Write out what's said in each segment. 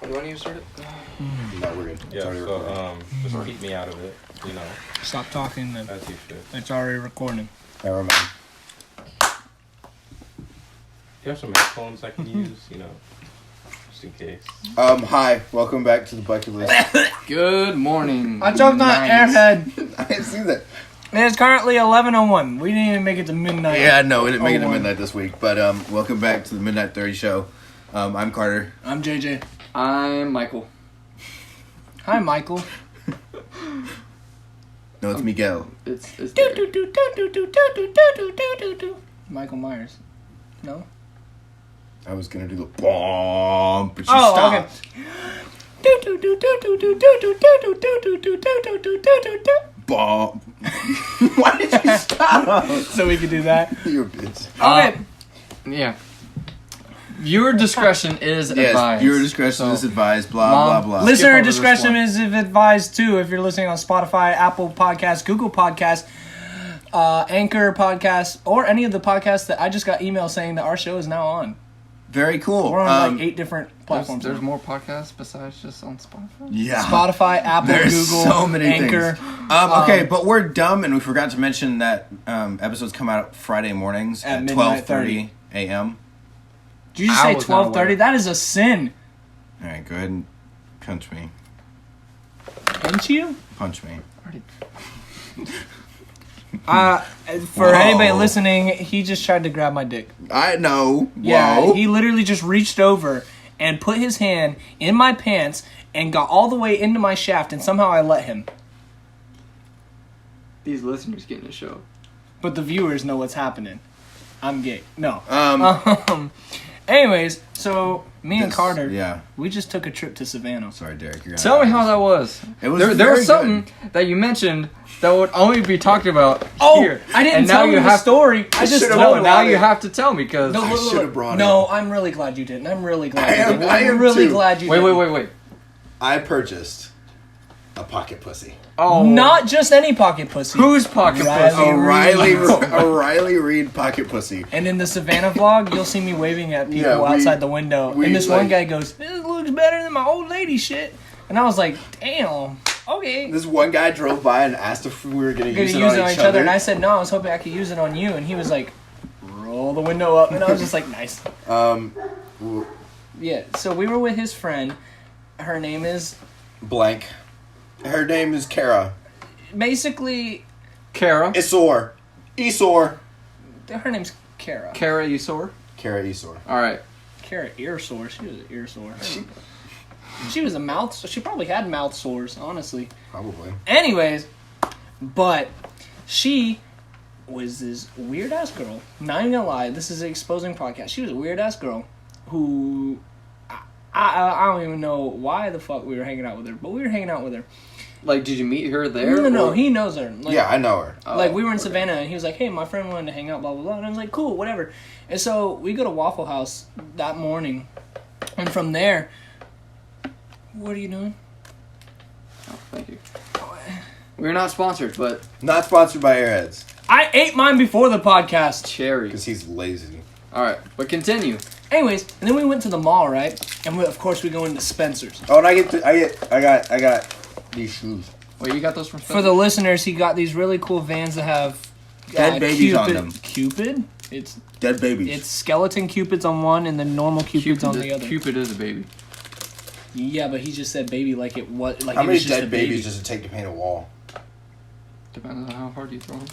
Do I need to start it? No, we're good. Yeah, so just keep me out of it, you know. Stop talking. As you should. It's already recording. Never mind. You have some headphones I can use, you know, just in case. Hi, welcome back to the bucket list. Good morning. I choked on Airhead. I didn't see that. It's currently 11:01. We didn't even make it to midnight. Yeah, no, we didn't make it to 01. midnight this week, but welcome back to the Midnight 30 show. I'm Carter. I'm JJ. I'm Michael. Hi, Michael. No, it's Miguel. It's Derek. Michael Myers. No? I was gonna do the bomb, but you Oh, stopped. Bomb. Why did you stop? So we could do that. You're a bitch. Okay. Yeah. Viewer discretion is Yes, advised. viewer discretion is advised, blah, blah, blah. Listener over this discretion one. is advised too if you're listening on Spotify, Apple Podcasts, Google Podcasts, Anchor Podcasts, or any of the podcasts that I just got email saying that our show is now on. Very cool. We're on like 8 different platforms. There's more podcasts besides just on Spotify? Yeah. Spotify, Apple, There's Google, so many Anchor. things. Okay, but we're dumb and we forgot to mention that episodes come out Friday mornings At at midnight 12:30 a.m. Did you just I say was not 12:30? aware. That is a sin. All right, go ahead and punch me. Didn't you? Punch me. For Whoa. anybody listening, he just tried to grab my dick. I know. Yeah, Whoa. he literally just reached over and put his hand in my pants and got all the way into my shaft, and somehow I let him. These listeners getting a show. But the viewers know what's happening. I'm gay. No. Anyways, so me and Carter, Yeah. we just took a trip to Savannah. Sorry, Derek. You're Tell me how that was. It was there very was something that you mentioned that would only be talked about here. I didn't And now tell you you the have- story. I just should've told No, brought now it. you have to tell me because. No, I look, should've brought No, I'm really glad you didn't. I'm really glad I you am- didn't. I am I'm really too. glad you Wait. didn't. I purchased a pocket pussy. Oh, Not just any pocket pussy. whose pocket Riley pussy? A Riley Reed pocket pussy. And in the Savannah vlog, you'll see me waving at people Yeah, outside the window. we, And this like- one guy goes, "This looks better than my old lady shit." And I was like, "Damn, okay." This one guy drove by and asked if we were going to Gonna use it on each other. and I said no. I was hoping I could use it on you, and he was like, "Roll the window up," and I was just like, "Nice." Yeah. So we were with his friend. Her name is Blank. Her name is Kara. basically Kara. Isor. her name's Kara. Kara Usor. Kara Isor. All right. Kara ear sore. She was an ear sore. She was a mouth. She probably had mouth sores, honestly. Probably. Anyways, but she was this weird ass girl. Not even gonna lie, this is an exposing podcast. She was a weird ass girl who I don't even know why the fuck we were hanging out with her, but we were hanging out with her. Like, did you meet her there? No, or- he knows her. Like, Yeah, I know her. like we were in Savannah and he was like, "Hey, my friend wanted to hang out, blah blah blah," and I was like, "Cool, whatever." And so we go to Waffle House that morning, and from there, what are you doing? Oh, thank you. We're not sponsored, but Not sponsored by Airheads. I ate mine before the podcast. cherry. Because he's lazy. All right, but continue. Anyways, and then we went to the mall, right? And of course we go into Spencer's. Oh, and I got these shoes. Wait, you got those from For the listeners, he got these really cool Vans that have Dead babies on them. Cupid? It's Dead babies. skeleton cupids on one and the normal cupids on the other. Cupid is a baby. Yeah, but he just said baby like it was like How it many was just a dead baby. babies does it take to paint a wall? Depends on how hard you throw them.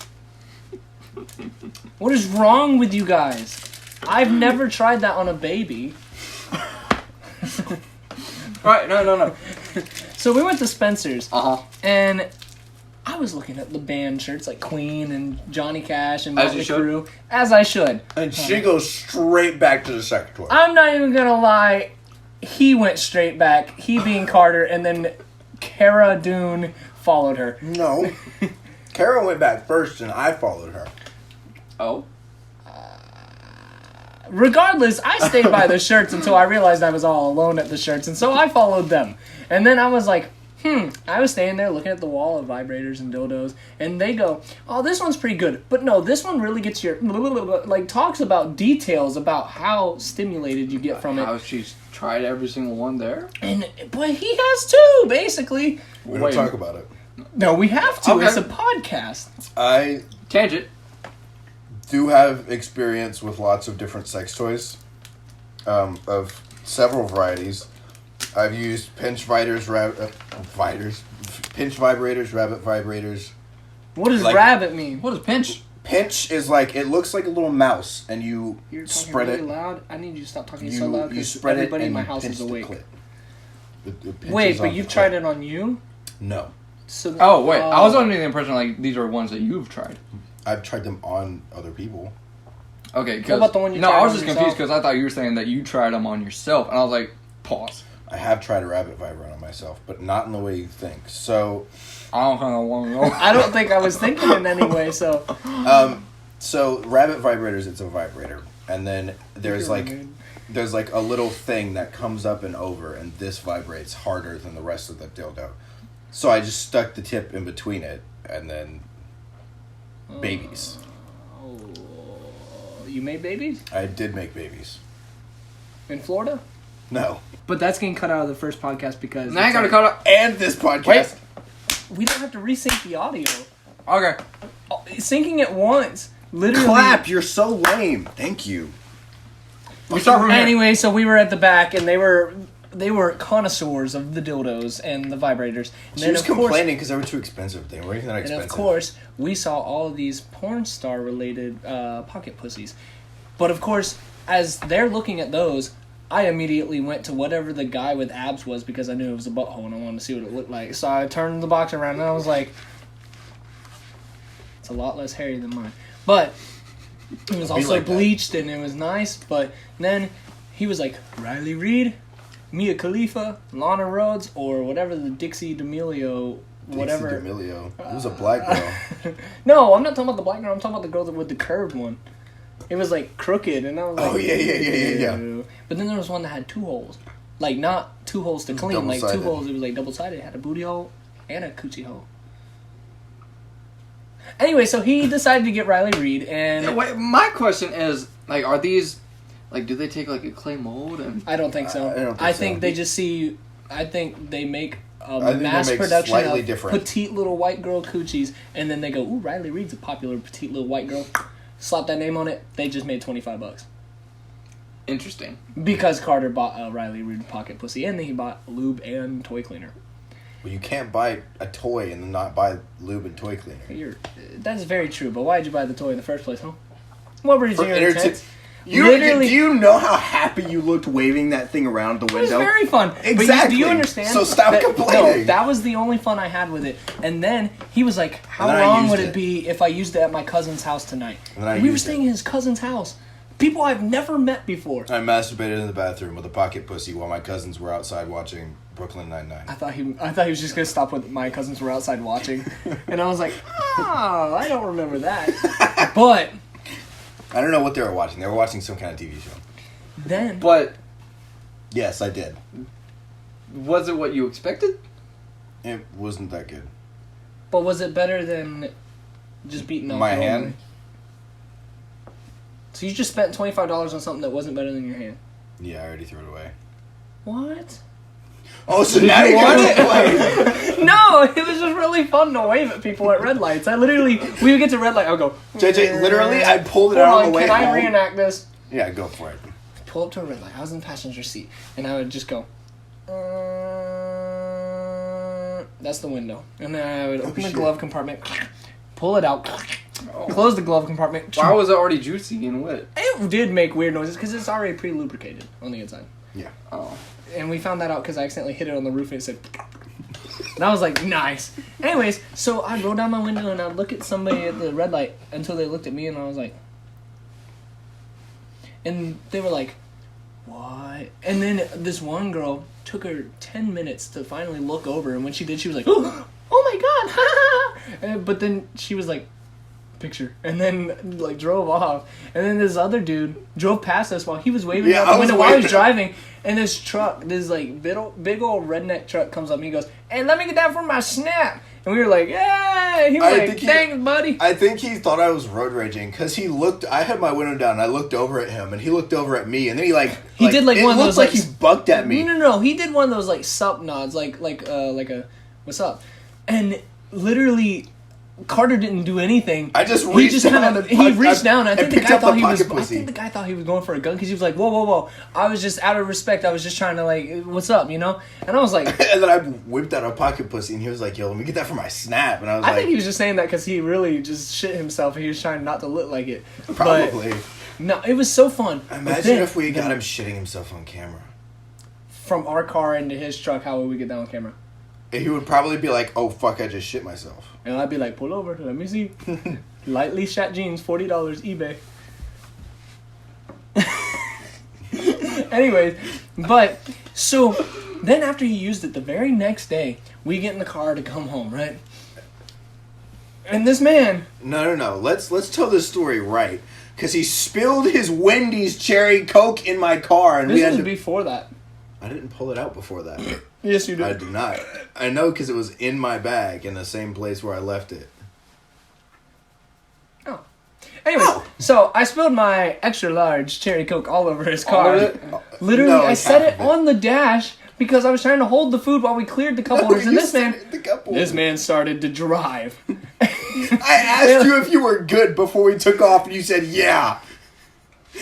What is wrong with you guys? I've never tried that on a baby. Right, no. So we went to Spencer's Uh-huh. and I was looking at the band shirts like Queen and Johnny Cash and As Motley you should. Crue, as I should. And she goes straight back to the secretary. I'm not even gonna lie. He went straight back. He being Carter, and then Cara Dune followed her. No. Kara went back first and I followed her. Oh? Regardless, I stayed by the shirts until I realized I was all alone at the shirts, and so I followed them. And then I was like, I was standing there looking at the wall of vibrators and dildos, and they go, oh, this one's pretty good. But no, this one really gets your... Like, talks about details about how stimulated you get from it. How she's tried every single one there? But he has too, basically. We don't talk about it. No, we have to. Okay. It's a podcast. I Tangent. do have experience with lots of different sex toys, of several varieties. I've used pinch vibrators, rabbit vibrators. What does Like- rabbit mean? What is pinch? Pinch is like, it looks like a little mouse, and you You're talking spread really it. loud. I need you to stop talking You, so loud you because spread it everybody and in my you house pinch is the awake. clit. It pinches Wait, but on you've the tried clit. it on you? No. So Oh, wait. I was under the impression, like, these are ones that you've tried. I've tried them on other people. Okay, What about the one you No, tried I was on just yourself? confused because I thought you were saying that you tried them on yourself. And I was like, pause. I have tried a rabbit vibrator on myself, but not in the way you think. So, I don't kind of want to know. I don't think I was thinking in any way, so... so rabbit vibrators, it's a vibrator, and then there's You're like weird. there's like a little thing that comes up and over, and this vibrates harder than the rest of the dildo. So I just stuck the tip in between it, and then babies. Oh, you made babies? I did make babies. In Florida? No, But that's getting cut out of the first podcast because... Now I gotta cut up. and this podcast. Wait. We don't have to resync the audio. Okay. Syncing it once. Literally... Clap! You're so lame. Thank you. We start from here. Anyway, so we were at the back, and they were connoisseurs of the dildos and the vibrators. And She then, was of course, complaining because they were too expensive. They weren't even that and expensive. of course, we saw all of these porn star related pocket pussies. But of course, as they're looking at those, I immediately went to whatever the guy with abs was because I knew it was a butthole and I wanted to see what it looked like. So I turned the box around and I was like, it's a lot less hairy than mine. But it was also like that. bleached and it was nice. But then he was like, Riley Reid, Mia Khalifa, Lana Rhodes, or whatever the Dixie D'Amelio, whatever. Dixie D'Amelio. It was a black girl. No, I'm not talking about the black girl. I'm talking about the girl with the curved one. It was like crooked, and I was like, Oh, yeah. "Ew." But then there was one that had 2 holes, like not 2 holes to clean, like 2 Double-sided. holes. It was like double sided. It had a booty hole and a coochie hole. Anyway, so he decided to get Riley Reid, and Wait, my question is, like, are these, like, do they take, like, a clay mold and... I don't think so. I don't think I so. think they just see. I think they make a think they mass make production slightly of different. petite little white girl coochies, and then they go, "Ooh, Riley Reid's a popular petite little white girl." Slap that name on it. They just made $25 Interesting. because Carter bought a Riley Reid pocket pussy, and then he bought lube and toy cleaner. Well, you can't buy a toy and then not buy lube and toy cleaner. That's very true. But why did you buy the toy in the first place, huh? What were For your entertain- intents? Do you know how happy you looked waving that thing around the It was window? very fun. But Exactly. do you understand? So stop that, complaining. No, that was the only fun I had with it. And then he was like, "How And then I wrong used would it it. be if I used it at my cousin's house tonight?" And then I We were used staying it. in his cousin's house. People I've never met before. I masturbated in the bathroom with a pocket pussy while my cousins were outside watching Brooklyn Nine-Nine. I thought he was just gonna stop with my cousins were outside watching, and I was like, "Oh, I don't remember that." But I don't know what they were watching. They were watching some kind of TV show. then, But Yes, I did. was it what you expected? It wasn't that good. but was it better than just beating up My your hand? own- So you just spent $25 on something that wasn't better than your hand. Yeah, I already threw it away. What? Oh, so now you want want it? No, it was just really fun to wave at people at red lights. We would get to red light, I would go, JJ, literally, I pulled it hold out on, on the way can I home. reenact this? Yeah, go for it. Pull up to a red light. I was in the passenger seat, and I would just go, that's the window. And then I would open the shit. glove compartment, pull it out, close the glove compartment. Why was it already juicy and wet? It did make weird noises because it's already pre-lubricated on the inside. Yeah. Oh. And we found that out because I accidentally hit it on the roof and it said... And I was like, nice. Anyways, so I'd roll down my window and I'd look at somebody at the red light until they looked at me and I was like... And they were like, what? And then this one girl took her 10 minutes to finally look over, and when she did, she was like, oh my god! But then she was like, picture, and then like drove off. And then this other dude drove past us while he was waving Yeah, out I the was window while he was waving. driving. And this truck, this like big old redneck truck comes up and he goes, "Hey, let me get down for my snap." And we were like, "Yeah." He was I like, think "Thanks, buddy." I think he thought I was road raging because he looked. I had my window down. And I looked over at him, and he looked over at me, and then he did, like, it one of looked those, like like, he bucked at me. No. He did one of those like sup nods, like a "What's up?" And literally, Carter didn't do anything. I just reached down and he reached down. I think the picked guy up thought the he was. pocket I pussy. think the guy thought he was going for a gun because he was like, "Whoa!" I was just out of respect. I was just trying to like, "What's up?" You know. And I was like, And then I whipped out a pocket pussy, and he was like, "Yo, let me get that for my snap." And I was I like, think he was just saying that because he really just shit himself and he was trying not to look like it. "Probably." But, no, it was so fun. But Imagine then, if we got him shitting himself on camera. from our car into his truck, how would we get that on camera? He would probably be like, "Oh fuck, I just shit myself." And I'd be like, "Pull over, let me see." Lightly shat jeans, $40 eBay. Anyways, but so then after he used it, the very next day, we get in the car to come home, right? And this man, No. Let's tell this story right, because he spilled his Wendy's cherry Coke in my car, and we this had was to. before that. I didn't pull it out before that. Yes, you did. I did not. I know because it was in my bag in the same place where I left it. Oh. Anyway, so I spilled my extra large cherry Coke all over his car. All of it? Literally, No, I like set half it of it. on the dash because I was trying to hold the food while we cleared the cup holders. And this man started to drive. I asked you if you were good before we took off, and you said yeah.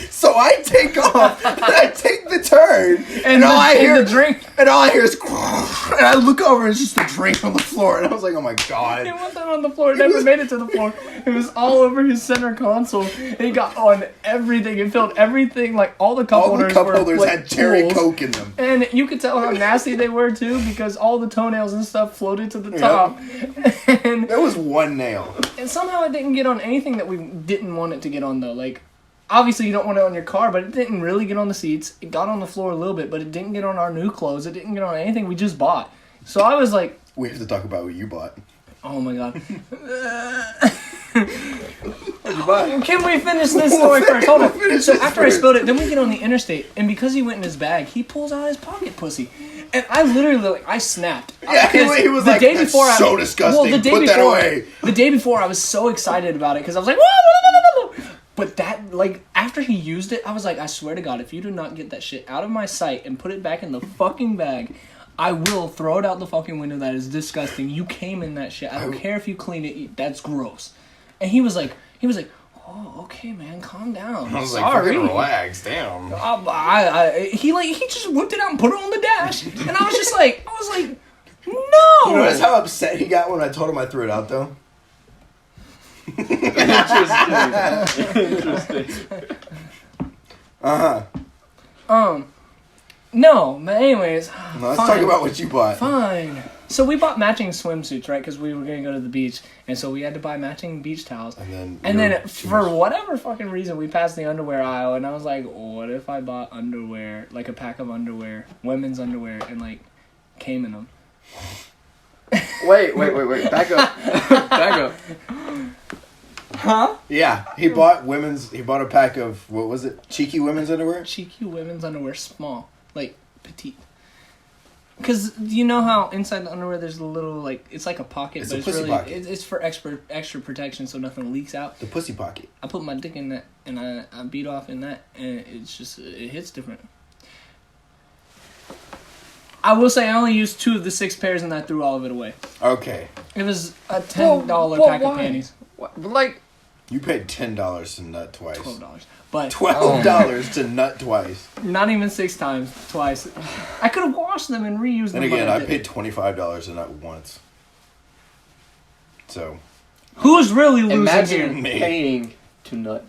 So I take off, and I take the turn, and all I hear the drink. and all I hear is, and I look over, and it's just a drink on the floor, and I was like, oh my god. It wasn't on the floor. It never made it to the floor. It was all over his center console. It got on everything. It filled everything. Like all the cup All holders the cup were, holders like, had cherry pools. Coke in them. And you could tell how nasty they were too because all the toenails and stuff floated to the top. And, There was one nail. and somehow it didn't get on anything that we didn't want it to get on though. Like obviously you don't want it on your car, but it didn't really get on the seats. It got on the floor a little bit, but it didn't get on our new clothes. It didn't get on anything we just bought. So I was like, We have to talk about what you bought. oh my god. What'd you buy? Can we finish this story first? Hold on. Finish So this after I first. spilled it, then we get on the interstate, and because he went in his bag, he pulls out his pocket pussy, and I literally like I snapped. Yeah, Because he was the like, day "That's before so disgusting. the day Put that before, away." The day before, I was so excited about it because I was like, whoa, whoa, whoa, whoa, whoa. But that like after he used it, I was like, I swear to God, if you do not get that shit out of my sight and put it back in the fucking bag, I will throw it out the fucking window. That is disgusting. You came in that shit. I don't care if you clean it. That's gross. And he was like, oh, okay, man, calm down. I was like, Sorry. fucking relax, damn. He just whipped it out and put it on the dash, and I was just like, no. You notice how upset he got when I told him I threw it out, though? Uh-huh. No, but anyways. No, let's fine. talk about what you bought. Fine. So we bought matching swimsuits, right? Because we were going to go to the beach, and so we had to buy matching beach towels. And And you're then too for much- whatever fucking reason, we passed the underwear aisle, and I was like, what if I bought underwear, like a pack of underwear, women's underwear, and like came in them? Wait. Back up. Back up. Huh? Yeah, he bought a pack of, what was it? Cheeky women's underwear? Cheeky women's underwear, small, like petite. Because you know how inside the underwear there's a little like it's like a pocket, It's but a it's pussy really pocket. it's for extra protection so nothing leaks out. The pussy pocket. I put my dick in that and I beat off in that and it's just it hits different. I will say I only used 2 of the 6 pairs and I threw all of it away. Okay. It was a $10 pack of panties. What? But like, You paid $10 to nut twice. $12. But $12 to nut twice. not even 6 times, twice. I could have washed them and reused them. And again, but I didn't. paid $25 to nut once. So, Who's really losing imagine here? Me. paying to nut.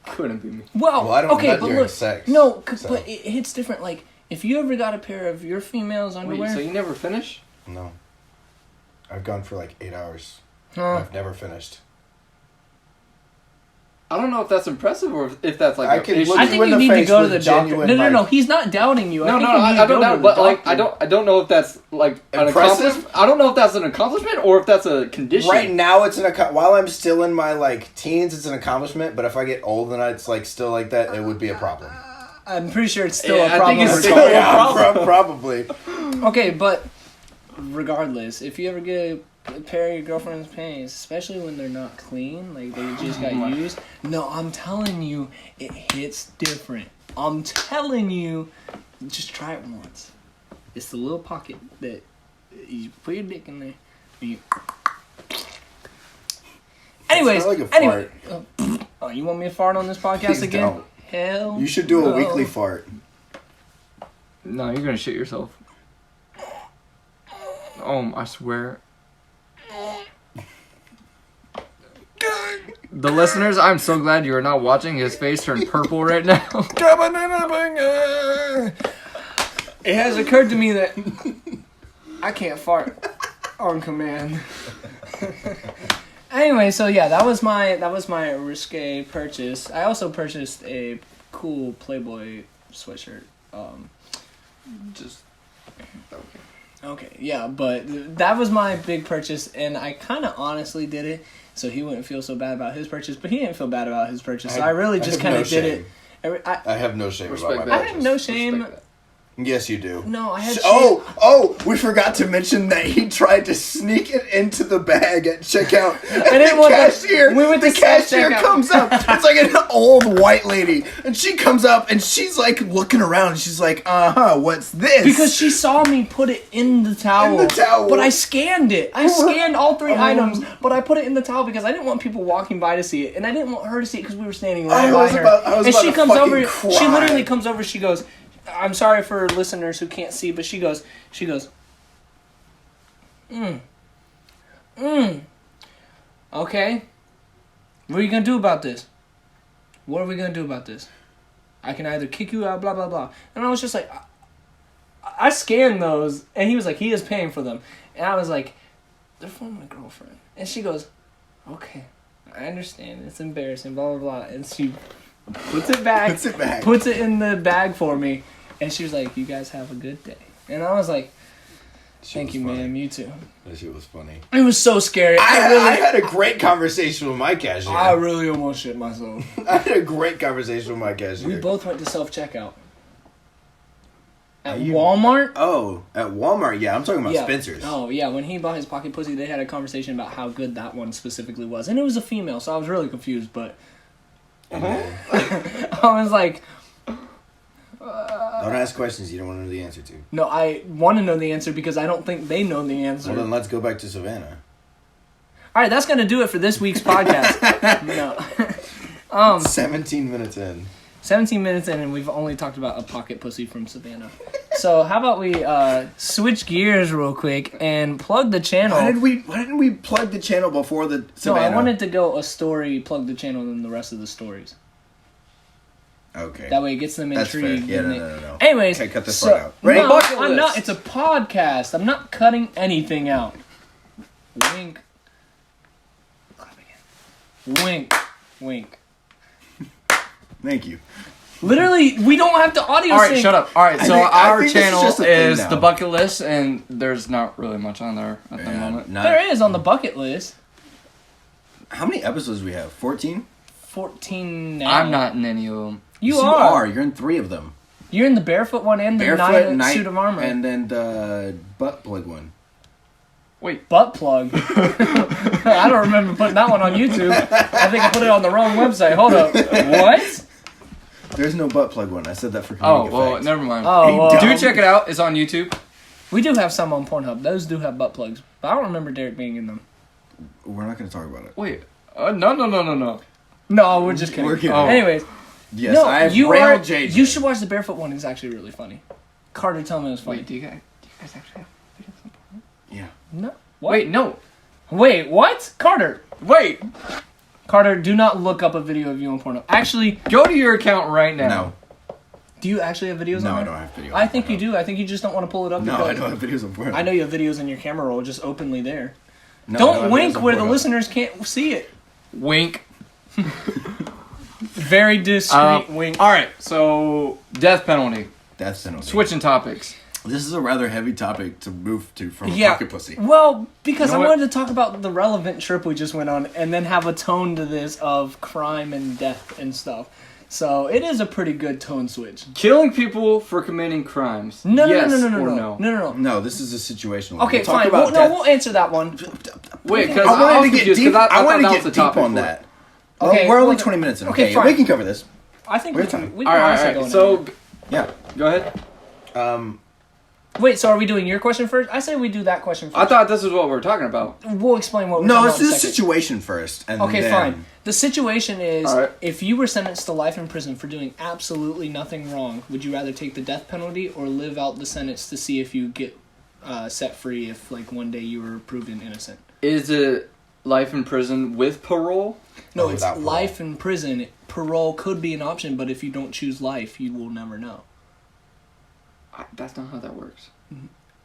Couldn't be me. Well, I don't okay, nut but during look, sex, no, so. but it hits different. Like, if you ever got a pair of your female's underwear, Wait, so you never finish? No. I've gone for like 8 hours. huh, I've never finished. I don't know if that's impressive or if that's like. I an can issue. look I you think in you the need to face go to with the doctor. genuine, No. like- He's not doubting you. No, think no, you need I to don't go to know, the but like, doctor. I don't know if that's like an Impressive? accomplishment. I don't know if that's an accomplishment or if that's a condition. Right now, it's while I'm still in my like teens, it's an accomplishment. But if I get old and it's like still like that, it would be a problem. I'm pretty sure it's still Yeah, a I problem. think it's for still Carter. a problem. Probably. Okay, but regardless, if you ever get a pair of your girlfriend's panties, especially when they're not clean, like they just got used, no, I'm telling you, it hits different. I'm telling you, just try it once. It's the little pocket that you put your dick in there. And you... Anyways, It's not like a anyway, oh, you want me to fart on this podcast Please again? don't. Hell, You should do a no. weekly fart. No, you're gonna shit yourself. Oh, I swear. The listeners, I'm so glad you are not watching. His face turned purple right now. It has occurred to me that I can't fart on command. Anyway, so yeah, that was my risque purchase. I also purchased a cool Playboy sweatshirt. Just Okay, yeah, but that was my big purchase, and I kind of honestly did it so he wouldn't feel so bad about his purchase, but he didn't feel bad about his purchase. So I really just kind of did it. I have no shame respect about that. my I purchase. have no shame. Respect that. Yes, you do. No, I had shame. Oh, we forgot to mention that he tried to sneak it into the bag at checkout. And didn't the want that- cashier, we went the to cashier self-checkout. comes up. It's like an old white lady. And she comes up and she's like looking around. And she's like, what's this? Because she saw me put it in the towel. In the towel. But I scanned it. I scanned all three items, but I put it in the towel because I didn't want people walking by to see it. And I didn't want her to see it because we were standing right I by was her. about And she to comes fucking over. cry. She literally comes over. She goes, I'm sorry for listeners who can't see, but she goes, okay. What are you going to do about this? What are we going to do about this? I can either kick you out, blah, blah, blah. And I was just like, I scanned those, and he was like, he is paying for them. And I was like, they're for my girlfriend. And she goes, okay, I understand. It's embarrassing, blah, blah, blah. And she puts it back. Puts it in the bag for me. And she was like, you guys have a good day. And I was like, thank you, ma'am. You too. That shit was funny. It was so scary. I had a great conversation with my cashier. I really almost shit myself. I had a great conversation with my cashier. We both went to self-checkout. At You- Walmart? Oh, at Walmart, yeah. I'm talking about Yeah. Spencer's. Oh, yeah. When he bought his pocket pussy, they had a conversation about how good that one specifically was. And it was a female, so I was really confused, but... I was like... Don't ask questions you don't want to know the answer to. No, I want to know the answer because I don't think they know the answer. Well, then let's go back to Savannah. All right, that's going to do it for this week's podcast. No. 17 minutes in. 17 minutes in, and we've only talked about a pocket pussy from Savannah. So how about we switch gears real quick and plug the channel? Why didn't we plug the channel before the No, Savannah? I wanted to go a story, plug the channel, and then the rest of the stories. Okay. That way it gets them That's fair. intrigued. Yeah, and no. Anyways, Okay, cut this so, part out. Ready? No, Bucket I'm list. not. It's a podcast. I'm not cutting anything out. Wink. Clap again. Wink. Wink. Thank you. Literally, we don't have to audio All right, sync. shut up. All right, so I our think this is channel just a thing is now. the bucket list, and there's not really much on there at the Yeah, moment. There is on the bucket list. How many episodes do we have? 14? 14 now. I'm not in any of them. You Yes, are. You're in 3 of them. You're in the barefoot one and the Barefoot, night suit of armor. and then the butt plug one. Wait, Butt plug. I don't remember putting that one on YouTube. I think I put it on the wrong website. Hold up. What? There's no butt plug one. I said that for comedic oh well, effect. never mind. Oh, well. Do check it out. It's on YouTube. We do have some on Pornhub. Those do have butt plugs. But I don't remember Derek being in them. We're not going to talk about it. Wait, no. No, we're just kidding. We're kidding. Oh. Anyways, Yes, no, I have you railed are. JJ. You should watch the barefoot one. It's actually really funny. Carter, tell me it was funny. Wait, do you guys actually have videos on Pornhub? Yeah. No. What? Wait, no. Wait. What? Carter. Wait. Carter, do not look up a video of you on Pornhub. Actually, Go to your account right now. No. do you actually have videos No, on I there? don't have videos. I think you do. I think you just don't want to pull it up. No, because I don't have videos on Pornhub. I know you have videos in your camera roll just openly there. No, I Don't have videos wink on where the Pornhub. listeners can't see it. Wink. Very discreet wink. All right, so death penalty. Death penalty. Switching topics. This is a rather heavy topic to move to from Yeah. pocket pussy. Well, because You know I what? wanted to talk about the relevant trip we just went on and then have a tone to this of crime and death and stuff. So it is a pretty good tone switch. Killing people for committing crimes. No, yes no. or no. No, this is a situation. Okay, We'll talk fine. about We'll answer that one. Wait, because I wanted to get confused, deep. 'cause I thought wanted that to was the get deep topic on for it. that. Okay, We're only well, 20 minutes in. okay, Okay, fine. we can cover this. I think We're we fine. can, we All can right, honestly all go right. in So, there. Yeah. go ahead. Wait, so are we doing your question first? I say we do that question first. I thought this is what we were talking about. We'll explain what we're No, talking let's about do in the a second. situation first. And Okay, then, fine. The situation is, All right. if you were sentenced to life in prison for doing absolutely nothing wrong, would you rather take the death penalty or live out the sentence to see if you get set free if, like, one day you were proven innocent? Is it life in prison with parole? No, Oh, it's without parole. life in prison. Parole could be an option, but if you don't choose life, you will never know. That's not how that works.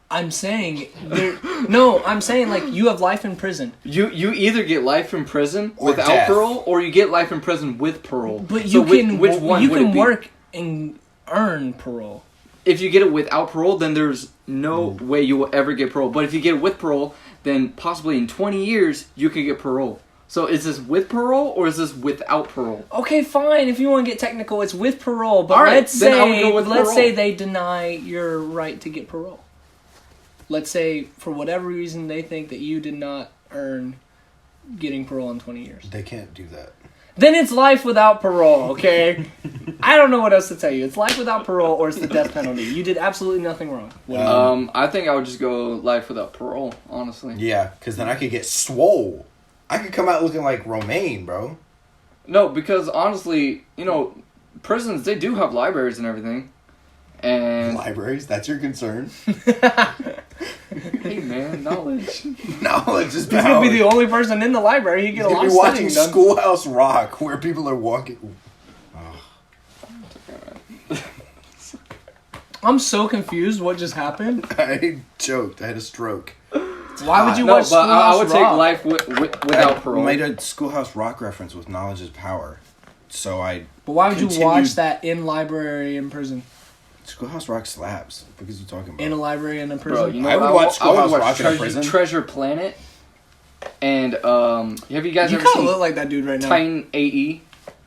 I'm saying, I'm saying, like, you have life in prison. You either get life in prison Or without death. parole, or you get life in prison with parole. But So you which can one you would can it be? work and earn parole. If you get it without parole, then there's no way you will ever get parole. But if you get it with parole, then possibly in 20 years you can get parole. So is this with parole or is this without parole? Okay, fine. If you want to get technical, it's with parole. But All right, let's then I would say go with let's parole. say they deny your right to get parole. Let's say for whatever reason they think that you did not earn getting parole in 20 years. They can't do that. Then it's life without parole, okay? I don't know what else to tell you. It's life without parole or it's the death penalty. You did absolutely nothing wrong. I think I would just go life without parole, honestly. Yeah, because then I could get swole. I could come out looking like Romaine, bro. No, because honestly, prisons, they do have libraries and everything. And Libraries, that's your concern. hey man, knowledge. Knowledge is He's gonna be the power. only person in the library. He get a You'll lot be of watching studying done. Schoolhouse Rock, where people are walking. I'm so confused. What just happened? I choked. I had a stroke. Why would you No, watch but I would Schoolhouse take Rock? life without parole. We made a Schoolhouse Rock reference with knowledge is power. So But why would you continued- watch that in library in prison? Schoolhouse Rock slaps. What are you talking about? In a library and in Bro, prison? you know I what would watch Schoolhouse Rock in a Treasure, prison. Treasure Planet. And have you guys You ever kind of seen look like that dude right now. Titan AE?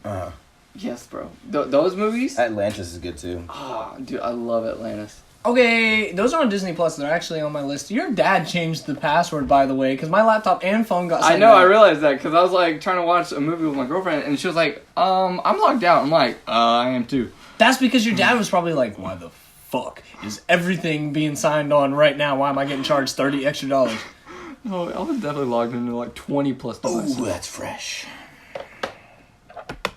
Uh, Yes, bro. Those movies? Atlantis is good too. Ah, dude, I love Atlantis. Okay, those are on Disney Plus. They're actually on my list. Your dad changed the password, by the way, because my laptop and phone got. I sent know, I back. realized that because I was like trying to watch a movie with my girlfriend, and she was like, "I'm logged out." I'm like, "I am too." That's because your dad was probably like, "Why the fuck is everything being signed on right now? Why am I getting charged $30 extra?" Oh, I was definitely logged into like 20 plus devices. Ooh, that's fresh.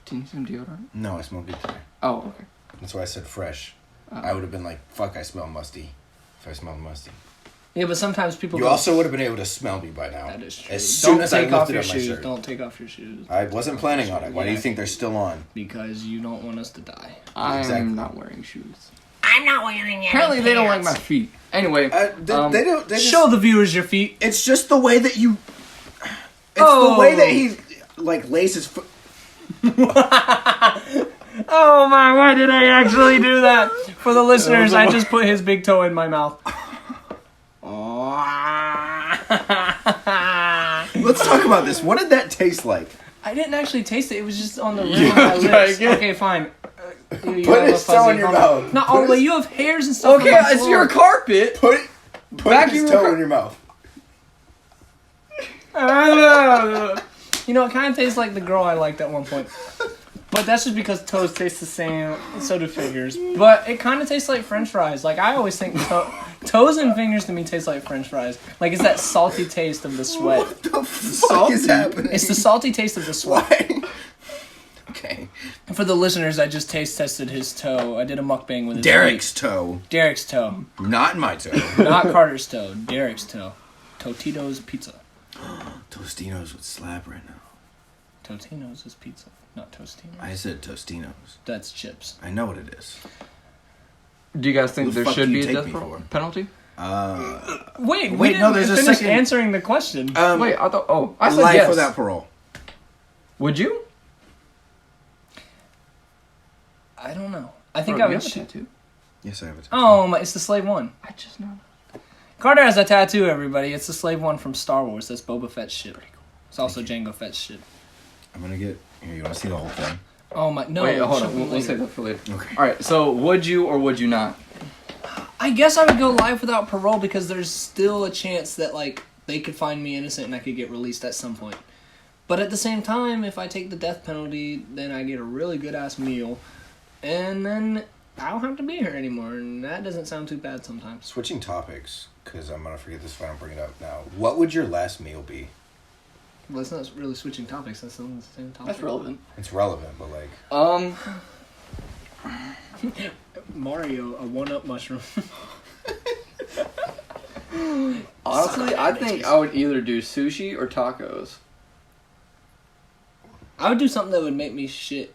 Do you need some deodorant? No, I smell good today. Oh, okay. That's why I said fresh. I would have been like, fuck, I smell musty. If I smelled musty. Yeah, but sometimes people. You go, also would have been able to smell me by now. That is true. As soon Don't as I take off lifted your up my shoes. shirt. Don't take off your shoes I wasn't planning on it. Why do you Yeah. think they're still on? because you don't want us to die. I Exactly. am not wearing shoes. I'm not wearing any Apparently, they don't like pants. my feet. Anyway, They don't. They just, Show the viewers your feet. It's just the way that you. It's Oh. the way that he like lays his foot. Oh my! Why did I actually do that? For the listeners, I just put his big toe in my mouth. Let's talk about this. What did that taste like? I didn't actually taste it. It was just on the rim You of my try lips. again. Okay, fine. You Put have a his toe fuzzy in your hump. mouth. Not Put all the way. his- You have hairs and stuff. okay, on my it's your floor. carpet. Put Back his your toe car- in your mouth. You know, it kind of tastes like the girl I liked at one point. But that's just because toes taste the same, so do fingers. But it kind of tastes like French fries. Like, I always think toes and fingers to me taste like French fries. Like, it's that salty taste of the sweat. What the fuck is happening? It's the salty taste of the sweat. Why? Okay. For the listeners, I just taste tested his toe. I did a mukbang with his Derek's feet. toe, Derek's toe. not my toe. Not Carter's toe. Derek's toe. Totino's pizza. Tostinos would slap right now. Totino's is pizza, not Tostino's. I said Tostinos. That's chips. I know what it is. Do you guys think Who the there fuck should do be you a take death me for? penalty? Wait, we Wait, no, didn't there's a finish second- answering the question. Wait, I thought. Oh, I said Life yes. without parole. Would you? I don't know. I think Bro, I you would. have a tattoo? Yes, I have a tattoo. Oh, it's the slave one. I just know. Carter has a tattoo, everybody. It's the slave one from Star Wars. That's Boba Fett's shit. It's also Jango Fett's shit. I'm gonna get. Here, you want to see the whole thing? Oh my, no. Wait, hold show on. me We'll later. save that for later. Okay. All right. So, would you or would you not? I guess I would go life without parole because there's still a chance that, like, they could find me innocent and I could get released at some point. But at the same time, if I take the death penalty, then I get a really good-ass meal. And then I don't have to be here anymore, and that doesn't sound too bad sometimes. Switching topics, because I'm gonna forget this if I don't bring it up now. What would your last meal be? Well, it's not really switching topics. That's still the same topic. That's relevant. It's relevant, but like, Mario, a one-up mushroom. Honestly, I think I would either do sushi or tacos. I would do something that would make me shit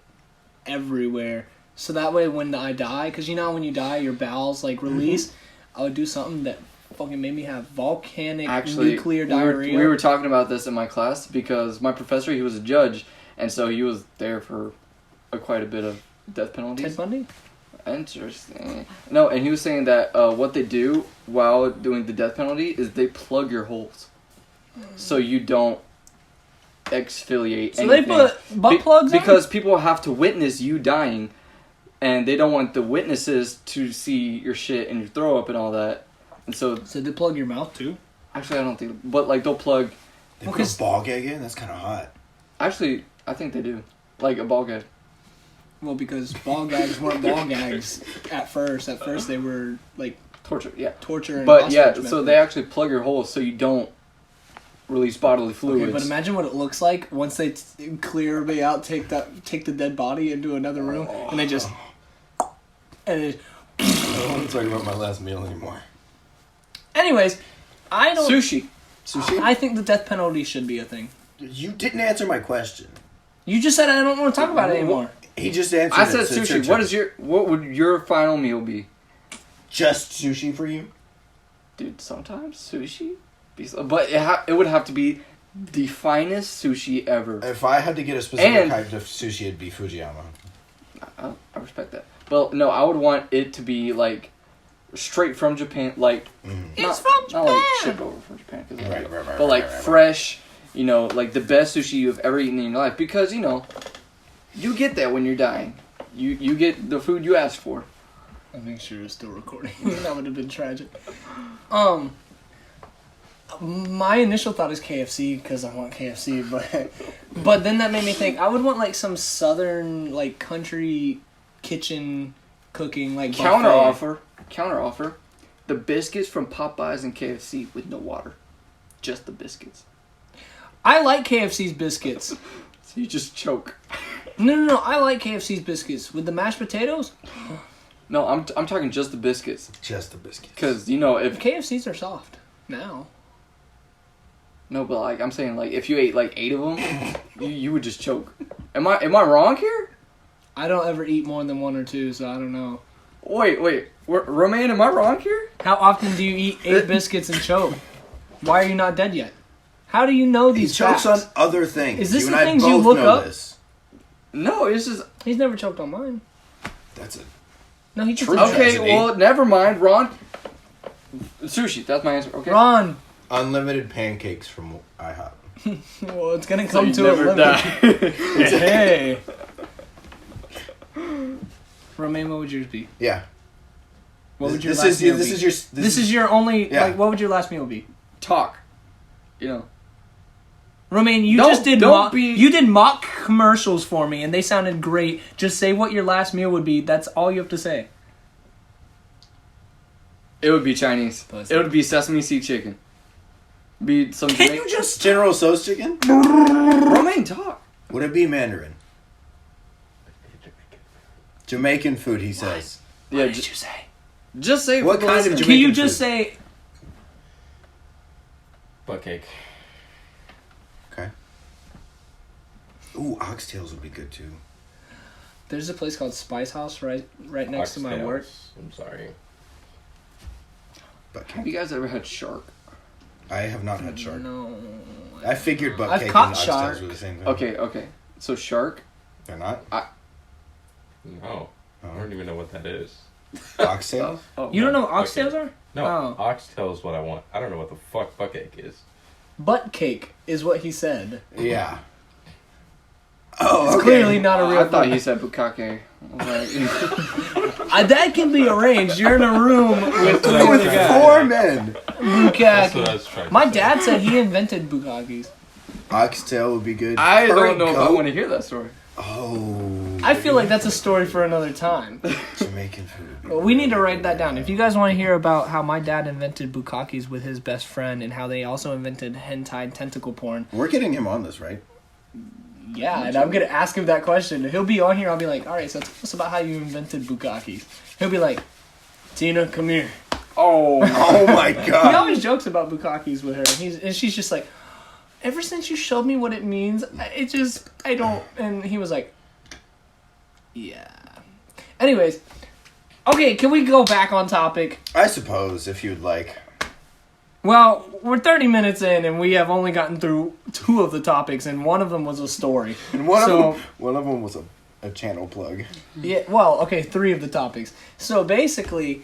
everywhere. So that way when I die, because you know when you die, your bowels, like, release. I would do something that fucking made me have volcanic nuclear diarrhea. We were talking about this in my class because my professor, he was a judge, and so he was there for quite a bit of death penalties. Ted Bundy? Interesting. No, and he was saying that what they do while doing the death penalty is they plug your holes, so you don't exfoliate. So anything. they put butt plugs in? Because people have to witness you dying, and they don't want the witnesses to see your shit and your throw up and all that. And so, So they plug your mouth too? actually, I don't think, but like they'll plug. they put a ball gag in? That's kind of hot. Actually, I think they do, like a ball gag. Well, because ball gags weren't ball gags at first. At first they were like Torture, yeah. torture and But yeah, hostage so methods. they actually plug your holes so you don't release bodily fluids. Okay, but imagine what it looks like once they clear everybody out, take the dead body into another room, and they just and it, I don't want to talk about my last meal anymore. anyways, I don't. Sushi. Sushi? I think the death penalty should be a thing. You didn't answer my question. You just said I don't want to talk about it anymore. He just answered I it, said so it's sushi. your turn. What would your final meal be? Just sushi for you? Dude, sometimes sushi, but it would have to be the finest sushi ever. If I had to get a specific And- kind of sushi, it'd be Fujiyama. I respect that. But no, I would want it to be like straight from Japan, like It's from not like Japan. shipped over from Japan, cause Right, but like right. fresh, you know, like the best sushi you've ever eaten in your life. Because you know, you get that when you're dying. You get the food you asked for. I'll make sure it's still recording. That would have been tragic. My initial thought is KFC because I want KFC, but then that made me think I would want like some southern like country kitchen cooking like buffet. Counter offer, the biscuits from Popeyes and KFC with no water, just the biscuits. I like KFC's biscuits. So you just choke. No. I like KFC's biscuits with the mashed potatoes. No, I'm talking just the biscuits. Just the biscuits. Cause you know if KFC's are soft now. no, but like I'm saying, like if you ate like 8 of them, you would just choke. Am I wrong here? I don't ever eat more than 1 or 2, so I don't know. Wait, Romaine, am I wrong here? How often do you eat 8 biscuits and choke? Why are you not dead yet? How do you know He these chokes facts? on other things. Is this you the and I things you both look know up? This. No, it's just He's never choked on mine. That's it. No, he just True. okay. Tragedy. Well, never mind, Ron. Sushi. That's my answer. Okay. Ron. Unlimited pancakes from IHOP. Well, it's gonna So come you to never a limit. die. Hey. Romaine, what would yours be? Yeah. What would your this last is meal this be? is your This is your only Yeah. like. What would your last meal be? Talk. You know. Romaine, you Don't- just did don't mock. be- You did mock commercials for me, and they sounded great. Just say what your last meal would be. That's all you have to say. It would be Chinese. Pussy. It would be sesame seed chicken. Be some. Can you just? General Tso's chicken? Romaine, talk. Would it be Mandarin? Jamaican food, he says. Yeah. What did you say? Just say it What for the kind of listeners. Jamaican Can you just food? say? Butt cake. Okay. Ooh, oxtails would be good too. There's a place called Spice House right next to my work. I'm sorry. Butt Have cake. you guys ever had shark? I have not had shark. No. I figured butt I've cake caught and oxtails shark. were the same thing. Okay. So shark. They're not? No. I don't even know what that is. Oxtail? Oh, You don't know what Okay. oxtails are? No, Oh. oxtail is what I want. I don't know what the fuck buckache is. Butt cake is what he said. Yeah. Oh, It's okay. clearly not a real I thought thing. he said bukkake. That can be arranged. You're in a room with three With other guys. 4 men. That's what I Bukkake. was trying to My say. dad said he invented bukkakes. Oxtail would be good. I Curry don't know if I goat. want to hear that story. Oh. I feel like that's a story for another time. Jamaican food. would be Well, we need to good. write that down. If you guys want to hear about how my dad invented bukkakes with his best friend and how they also invented hentai tentacle porn, We're getting him on this, right? yeah, and I'm gonna ask him that question. He'll be on here. I'll be like, all right, so tell us about how you invented bukkakes. He'll be like, Tina, come here. Oh, Oh my He god. always jokes about bukkakes with her, and she's just like, ever since you showed me what it means, I don't. And he was like, yeah. Anyways, okay, can we go back on topic? I suppose, if you'd like. Well, we're 30 minutes in, and we have only gotten through 2 of the topics, and one of them was a story. And So- one of them was a channel plug. Yeah, well, okay, 3 of the topics. So basically,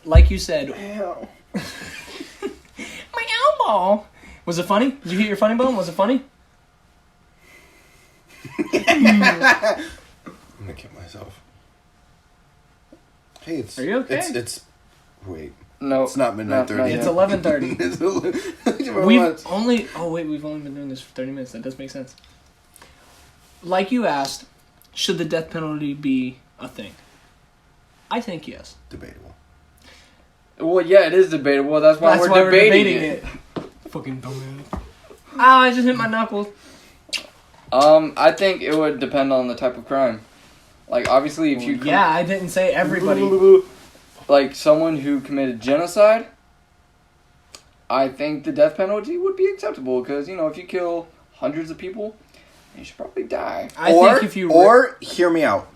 like you said, my elbow. Was it funny? Did you hit your funny bone? Was it funny? I'm gonna kill myself. Hey, it's. Are you okay? It's. Wait. no. It's not midnight 30. It's yet. 11:30. It's 11. We've only. Oh wait, we've only been doing this for 30 minutes. That does make sense. Like you asked, should the death penalty be a thing? I think yes. Debatable. Well, yeah, it is debatable. That's why, That's we're, why debating it. Fucking dumbass. Ah, I just hit my knuckles. I think it would depend on the type of crime. Like, obviously, if you... Yeah, I didn't say everybody. Like, someone who committed genocide, I think the death penalty would be acceptable. Because, if you kill hundreds of people, you should probably die. I think if you Or, hear me out.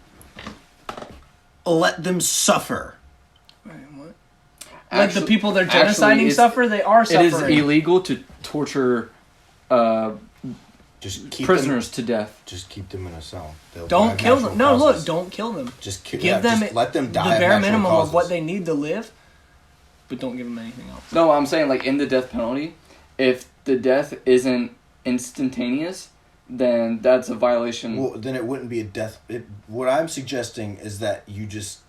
Let them suffer. Wait, what? Like the Actually- people they're actually, genociding it's- suffer, they are It suffering. is illegal to torture Just keep prisoners to death. Them, just keep them in a cell. They'll die Don't of kill natural them. No, causes. look, don't kill them. Just Give them just let them die. the of bare natural minimum causes. of what they need to live, but don't give them anything else. No, I'm saying, like, in the death penalty, if the death isn't instantaneous, then that's a violation. Well, then it wouldn't be a death. What I'm suggesting is that you just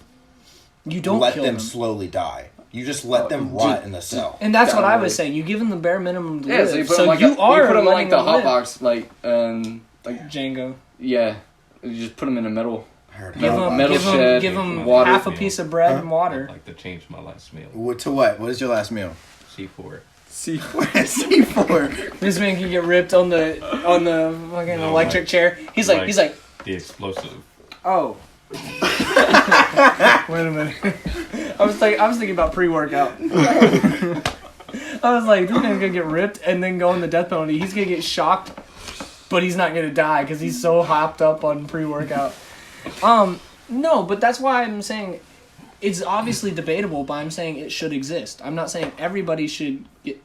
You don't let kill them them. slowly die. You just let them ju- rot in the cell. And that's what I Down was the saying. You give them the bare minimum to Yeah, live. so you put them like you you are put them letting like the them hot live. box, like Django. yeah, you just put them in the middle. I heard Give how them, about- metal give them, shed, give them water. half a piece of bread and I'd water. like to change my last meal. To what? What is your last meal? C4. C4. This man can get ripped on the fucking No, electric like- chair. He's like, The explosive. oh. Wait a minute. I was thinking about pre-workout. I was like, this man's gonna get ripped and then go in the death penalty. He's gonna get shocked, but he's not gonna die because he's so hopped up on pre-workout. No, but that's why I'm saying it's obviously debatable, but I'm saying it should exist. I'm not saying everybody should get.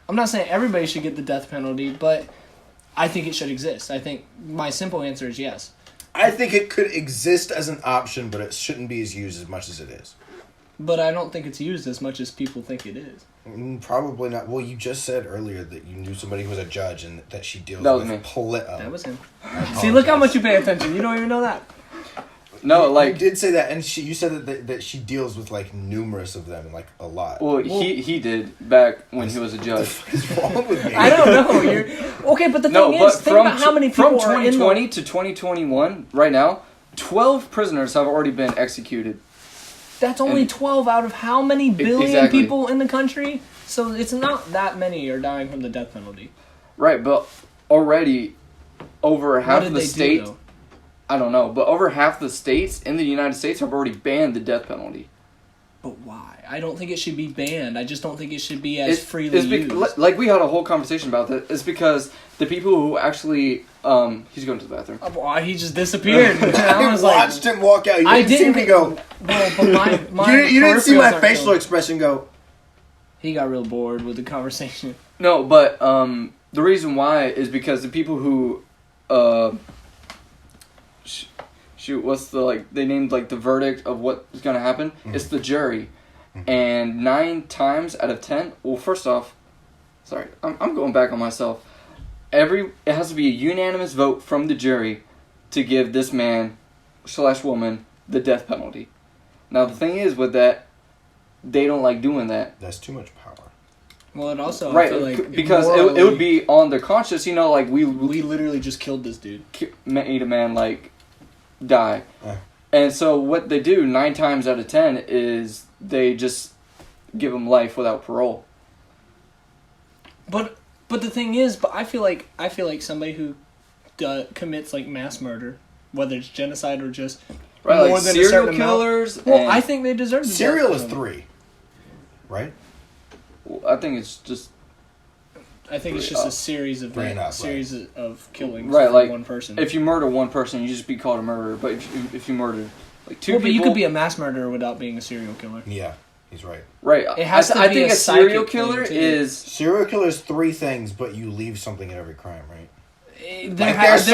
I'm not saying everybody should get the death penalty, but I think it should exist. I think my simple answer is yes. I think it could exist as an option, but it shouldn't be used as much as it is. But I don't think it's used as much as people think it is. Probably not. Well, you just said earlier that you knew somebody who was a judge and that she deals That was me. with That was him. I See, look how apologize. much you pay attention. You don't even know that. No, You like, did say that, and you said that she deals with like numerous of them, like a lot. well, he did back when he was a judge. What is wrong with me? I don't know. You're okay, but the No, thing but is, think about how many people from are in 2020 the. to 2021, right now, 12 prisoners have already been executed. That's only and- 12 out of how many billion Exactly. people in the country? So it's not that many are dying from the death penalty. Right, but already over half What of did the they states. do, though? I don't know, but over half the states in the United States have already banned the death penalty. But why? I don't think it should be banned. I just don't think it should be as It's freely used. like we had a whole conversation about that. It's because the people who actually he's going to the bathroom. Why he just disappeared? I was watched like, him walk out. You I didn't see me go. Well, but my You didn't see peripherals my aren't facial showing. expression go. He got real bored with the conversation. No, but the reason why is because the people who shoot, what's the, like, they named, like, the verdict of what's going to happen. It's the jury. And 9 times out of 10, well, first off, sorry, I'm going back on myself. It has to be a unanimous vote from the jury to give this man / woman the death penalty. Now, the thing is with that, they don't like doing that. That's too much power. Well, it also Right, I feel like because it would be on their conscience, you know, like we literally just killed this dude. made a man like die, and so what they do 9 times out of 10 is they just give him life without parole. But the thing is, I feel like somebody who commits like mass murder, whether it's genocide or just Right, more like than a serial certain amount. killers. Well, I think they deserve the Serial death is penalty. 3, right? I think it's just I think it's just a series of of killings right, for like one person. if you murder one person, you just be called a murderer. But if you murder like 2 people, but you could be a mass murderer without being a serial killer. Yeah, he's right. right. It has to I be think a a serial psychic killer thing, too. is Serial killer is 3 things, but you leave something in every crime, right? There's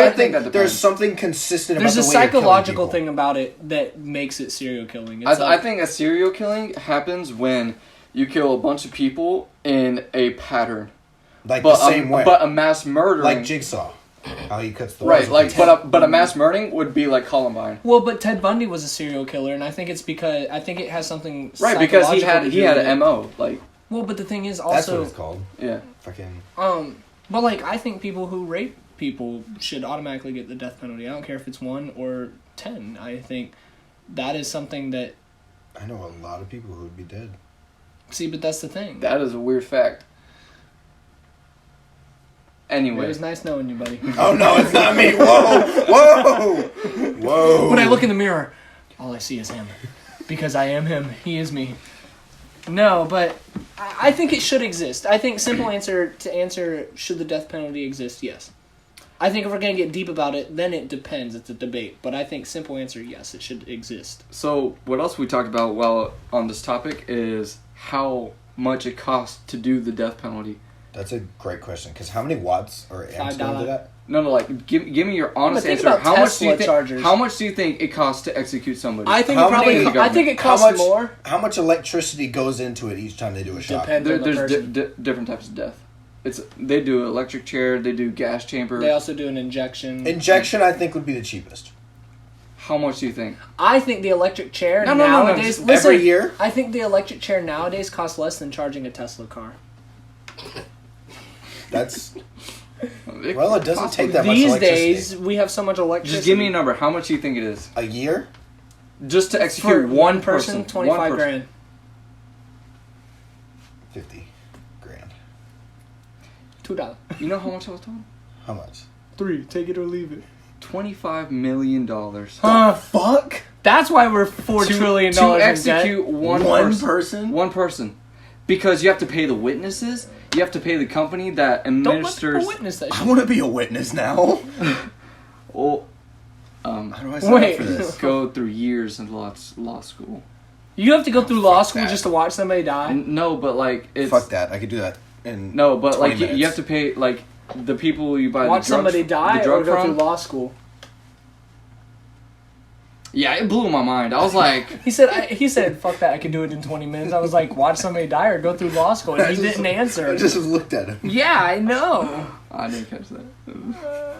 There's something consistent about There's the a way you're killing psychological people. thing about it that makes it serial killing. It's I think a serial killing happens when you kill a bunch of people in a pattern. Like But the same way. But a mass murdering, Like Jigsaw. How he cuts the right? wires Like, but a mass murdering would be like Columbine, well, but Ted Bundy was a serial killer, and I think it's because I think it has something right? Because he psychological to do had with an it. MO, like Well, but the thing is That's what also it's called. yeah. Fucking. but like I think people who rape people should automatically get the death penalty. I don't care if it's 1 or 10. I think that is something that. I know a lot of people who would be dead. See, but that's the thing. That is a weird fact. It Anyway, was nice knowing you, buddy. Oh no, it's not me! Whoa! Whoa! When I look in the mirror, all I see is him. Because I am him. He is me. No, but I think it should exist. I think simple answer to answer should the death penalty exist, yes. I think if we're going to get deep about it, then it depends. It's a debate. But I think simple answer, yes, it should exist. so what else we talked about while on this topic is how much it costs to do the death penalty. That's a great question. Because how many watts or amps go into that? No, like give me your honest think answer. about How much do you Tesla think? chargers. How much do you think it costs to execute somebody? I think How it probably. many- I think it How costs much more. How much electricity goes into it each time they do a shot? Depends on the There's person. different types of death. They do electric chair. They do gas chamber. They also do an injection. Injection, I think, would be the cheapest. How much do you think? I think the electric chair No, nowadays. just Listen, every year? I think the electric chair nowadays costs less than charging a Tesla car. That's well, it doesn't take that much These electricity. days, we have so much electricity. Just give me a number. How much do you think it is? A year? Just to execute For one person, 25 one person. grand. 50 grand. $2. You know how much I was told? How much? 3. Take it or leave it. $25 million. Fuck? That's why we're $4 trillion to in execute debt. one person. One person. Because you have to pay the witnesses. You have to pay the company that Don't let administers. people witness that I shit. want to be a witness now. Well, How do I sign Wait. up for this? go through years in law school. You have to go through law Fuck school that. just to watch somebody die? No, but like it's Fuck that. I could do that in no, but 20 like you minutes. have to pay like the people you buy Watch the drugs, somebody die the or drug go from. through law school? Yeah, it blew my mind. I was like, He said, fuck that, I can do it in 20 minutes. I was like, watch somebody die or go through law school. And he didn't answer. I just looked at him. Yeah, I know. I didn't catch that.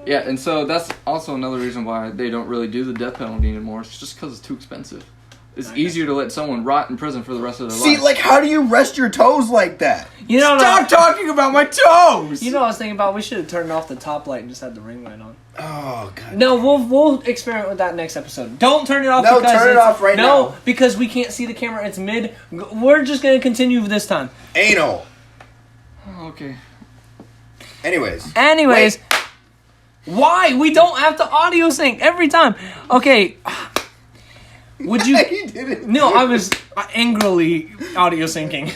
Yeah, and so that's also another reason why they don't really do the death penalty anymore. It's just because it's too expensive. It's easier to let someone rot in prison for the rest of their See, life. like, how do you rest your toes like that? You know, Stop talking about my toes! You know what I was thinking about? We should have turned off the top light and just had the ring light on. Oh, God. No, we'll experiment with that next episode. Don't turn it off. No, because turn it it's- off right now. No, because we can't see the camera. It's mid. We're just gonna continue this time. Anal. Oh, okay. Anyways. Anyways, why we don't have to audio sync every time? Okay. Would you? He did it. No, I was angrily audio syncing.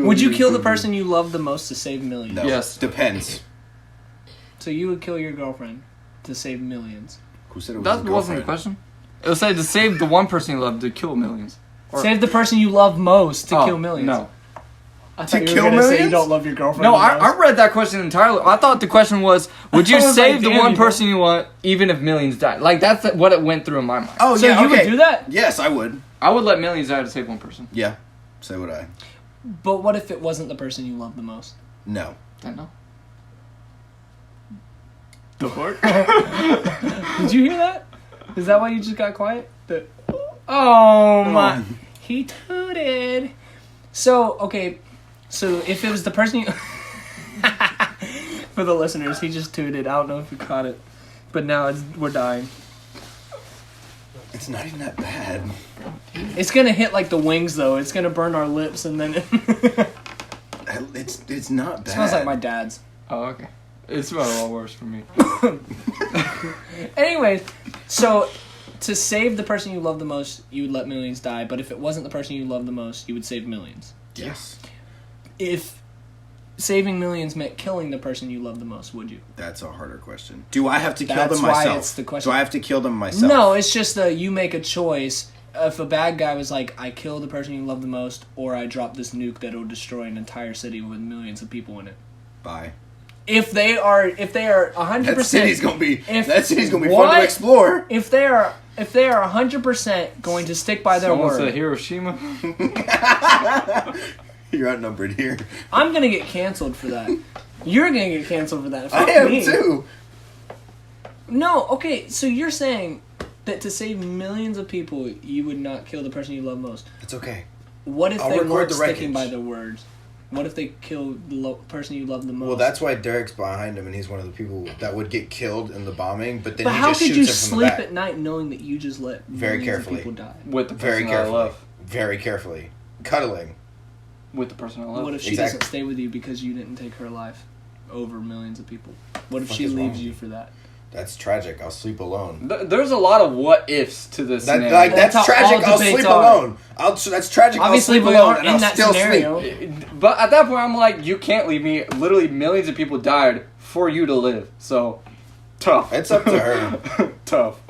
Would you kill the person you love the most to save millions? No. Yes. Depends. So you would kill your girlfriend to save millions. Who said it was That his wasn't the girlfriend? question. It was said to save the one person you love to kill millions. Or- Save the person you love most to Oh, kill millions. No. I To thought you were kill gonna say you millions? don't love your girlfriend. No, the I most. read that question entirely. I thought the question was, would you I was save like, the damn, one you person you want, even if millions died? Like, that's what it went through in my mind. Oh, So yeah, you would okay. do that? Yes, I would. I would let millions die to save one person. Yeah. So would I. But what if it wasn't the person you love the most? No. I know. The fuck? Did you hear that? Is that why you just got quiet? Oh my! He tooted. So okay, so if it was the person you, for the listeners, he just tooted. I don't know if you caught it, but now we're dying. It's not even that bad. It's gonna hit like the wings though. It's gonna burn our lips and then It's not bad. it smells like my dad's. Oh, okay. It smells a lot worse for me. Anyways, so to save the person you love the most, you would let millions die. But if it wasn't the person you love the most, you would save millions. Yes. If saving millions meant killing the person you love the most, would you? That's a harder question. Do I have to kill That's them why myself? it's the question. Do I have to kill them myself? No, it's just you make a choice. If a bad guy was like, I kill the person you love the most, or I drop this nuke that'll destroy an entire city with millions of people in it. Bye. If they are 100%, That city's gonna be If- fun to What? explore. if they are 100% going to stick by their Someone said word, Hiroshima. You're outnumbered here. I'm gonna get canceled for that. You're gonna get canceled for that. I Fuck am me. too. No, okay, so you're saying that to save millions of people, you would not kill the person you love most. It's okay. What if I'll they record weren't the sticking by wreckage. their words? What if they killed the person you love the most? Well, that's why Derek's behind him, and he's one of the people that would get killed in the bombing. But then But he how just could shoots you him from the sleep back. at night knowing that you just let Very millions carefully. of people die? With the person Very I carefully. love. Very carefully. Cuddling. With the person I love. What if she Exactly. doesn't stay with you because you didn't take her life over millions of people? What if Fuck she is wrong leaves with you you? for that? That's tragic. I'll sleep alone. There's a lot of what ifs to this scenario. That's how That's tragic. all I'll debates sleep are. alone. That's tragic. Obviously, I'll we sleep alone, aren't and in I'll that still scenario. sleep. But at that point, I'm like, you can't leave me. Literally, millions of people died for you to live. So, tough. It's up to her. Tough.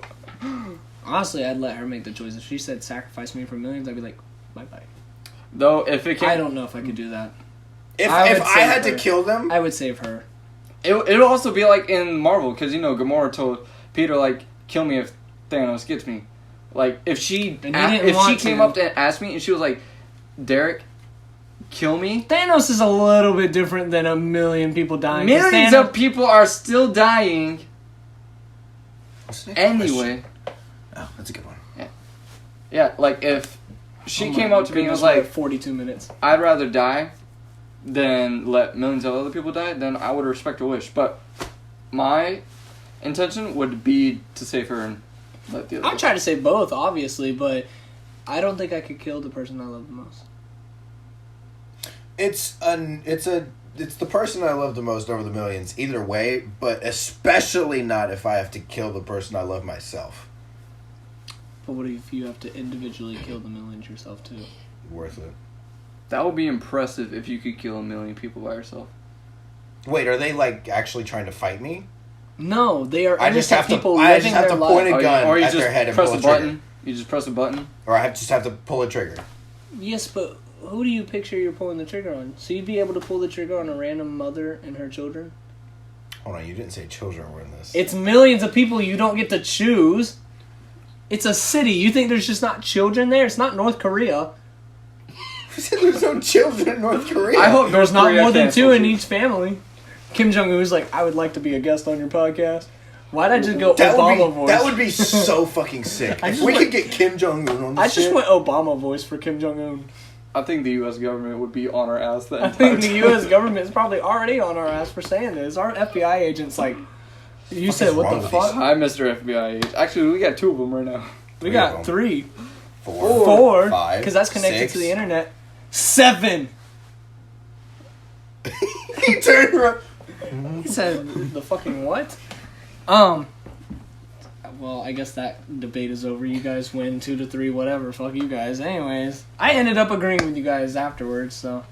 Honestly, I'd let her make the choice. If she said sacrifice me for millions, I'd be like, bye bye. Though, if it I can, don't know if I could do that. If I would I save had her. to kill them, I would save her. it'll also be like in Marvel, because Gamora told Peter like, kill me if Thanos gets me. Like if she And he didn't if she want came to. up and asked me and she was like, Derek, kill me. Thanos is a little bit different than a million people dying. 'cause Millions Thanos- of people are still dying What's the next anyway. question? Oh, that's a good one. Yeah, like if she Oh my came up to me and was goodness, we're like, at 42 minutes. I'd rather die than let millions of other people die, then I would respect her wish. But my intention would be to save her and let the other. I'd try to say both, obviously, but I don't think I could kill the person I love the most. it's the person I love the most over the millions. Either way, but especially not if I have to kill the person I love myself. But what if you have to individually kill the millions yourself, too? Worth it. That would be impressive if you could kill 1 million people by yourself. Wait, are they like actually trying to fight me? No, they are I just innocent have to. people I living just have their to point life. a gun or you at just their head and press pull a a trigger, button. You just press a button. or I just have to pull a trigger. Yes, but who do you picture you're pulling the trigger on? So you'd be able to pull the trigger on a random mother and her children? Hold on, you didn't say children were in this. It's millions of people you don't get to choose. It's a city. You think there's just not children there? It's not North Korea. Who said there's no children in North Korea? I hope There's North not Korea more than cancels 2 in you. each family. Kim Jong-un's like, I would like to be a guest on your podcast. Why'd I just go that Obama would be, voice? That would be so fucking sick. I If just we went- could get Kim Jong Un on this I just shit. went Obama voice for Kim Jong-un. I think the U.S. government would be on our ass the I entire think the time. U.S. government is probably already on our ass for saying this. Our FBI agent's like, you What said is what wrong the with fuck? Hi, Mr. FBI agent. Actually, we got 2 of them right now. We Three got of them. 3. 4, 4. 5, Because that's connected 6. to the internet. 7. He turned around. He said the fucking what? Well, I guess that debate is over. You guys win 2-3, whatever. Fuck you guys. Anyways, I ended up agreeing with you guys afterwards, so.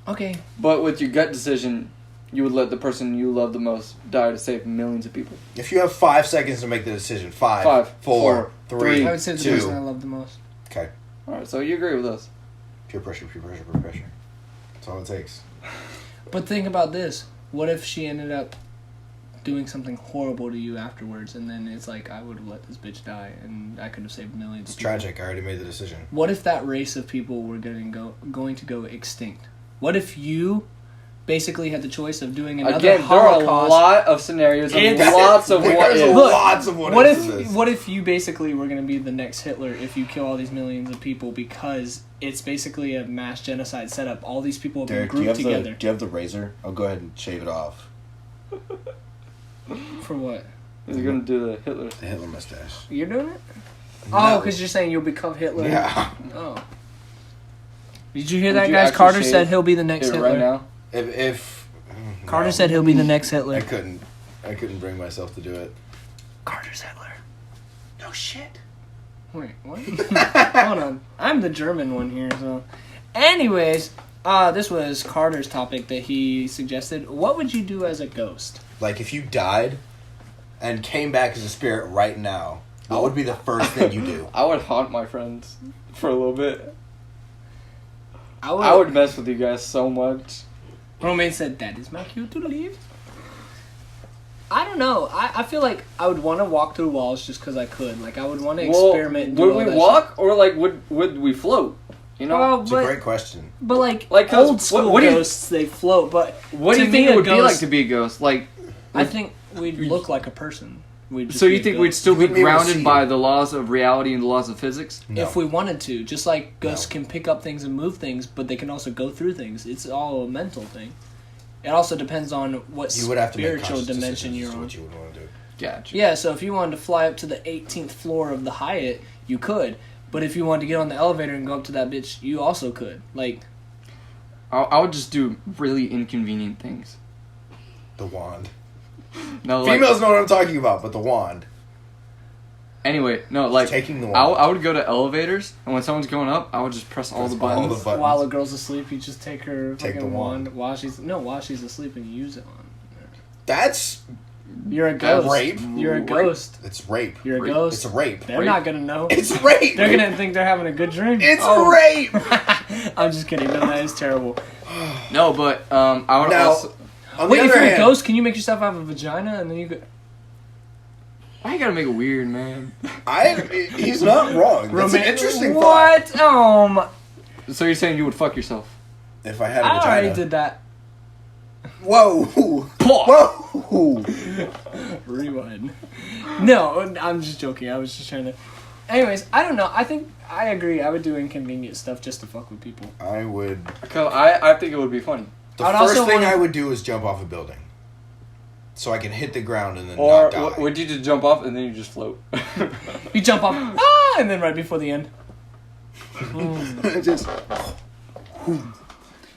Okay. But with your gut decision, you would let the person you love the most die to save millions of people. If you have 5 seconds to make the decision, 5, 5, 4, 3, I would say the 2. person I love the most. Okay. Alright, so you agree with us. Peer pressure, peer pressure, peer pressure. That's all it takes. But think about this. What if she ended up doing something horrible to you afterwards, and then it's like, I would have let this bitch die, and I could have saved millions It's of people. tragic. I already made the decision. What if that race of people were going to go extinct? What if you basically had the choice of doing another Again, there are a Holocaust? lot of scenarios and It's- lots of what There's ifs. Look, lots of what What ifs to if this. what if you basically were going to be the next Hitler if you kill all these millions of people because it's basically a mass genocide setup? All these people have been Derek, do you grouped have together. do you have the razor? I'll go ahead and shave it off. For what? He's gonna do the Hitler. The Hitler mustache. You're doing it? No. Oh, because you're saying you'll become Hitler. Yeah. Oh. Did you hear Would that, you guys? actually Carter shave said he'll be the next It Hitler. right now. If Carter no. said he'll be the next Hitler. I couldn't bring myself to do it. Carter's Hitler. No shit. Wait, what? Hold on. I'm the German one here, so. Anyways, this was Carter's topic that he suggested. What would you do as a ghost? Like if you died and came back as a spirit right now, what would be the first thing you do? I would haunt my friends for a little bit. I I would mess with you guys so much. Romaine said, "That is my cue to leave." I don't know. I feel like I would want to walk through walls just because I could. Like, I would want to experiment. And do all would we that walk or like would we float? You know, Well, It's a great question. but like 'cause old school what do you- ghosts, they float. But what do to you think me, it a would be like ghost- to be a ghost? Like, I think we'd look like a person. We'd just so be you a think we'd ghost. still You be wouldn't be able to grounded see by it. the laws of reality and the laws of physics? No. If we wanted to, just like ghosts No. can pick up things and move things, but they can also go through things. It's all a mental thing. It also depends on what You would have to make spiritual conscious dimension decisions you're as to on. what you would want to do. Gotcha. Yeah, so if you wanted to fly up to the 18th floor of the Hyatt, you could. But if you wanted to get on the elevator and go up to that bitch, you also could. Like, I would just do really inconvenient things. The wand. No, like, Females know what I'm talking about, but the wand. anyway, no, like Taking the I, wand. I would go to elevators, and when someone's going up, I would just press all the Press all buttons. the buttons. while a girl's asleep, you just take her Take fucking the wand. while she's asleep and you use it on. That's You're a ghost. rape. You're a Rape. ghost. it's rape. You're a Rape. ghost. It's a rape. They're Rape. not gonna know. It's rape. They're gonna think they're having a good dream. It's Oh. rape. I'm just kidding. No, that is terrible. No, but I would Now, also. on Wait, the if other you're hand, a ghost, can you make yourself have a vagina and then you could? Why you gotta make it weird, man? he's not wrong. That's an interesting thought. What? So you're saying you would fuck yourself? If I had a I already vagina. did that. Whoa. Whoa. Rewind. No, I'm just joking. I was just trying to. Anyways, I don't know. I think I agree. I would do inconvenient stuff just to fuck with people. I would. I think it would be funny. The I'd first also thing wanna- I would do is jump off a building. So I can hit the ground and then Or not die. would you just jump off and then you just float? You jump off, and then right before the end. Just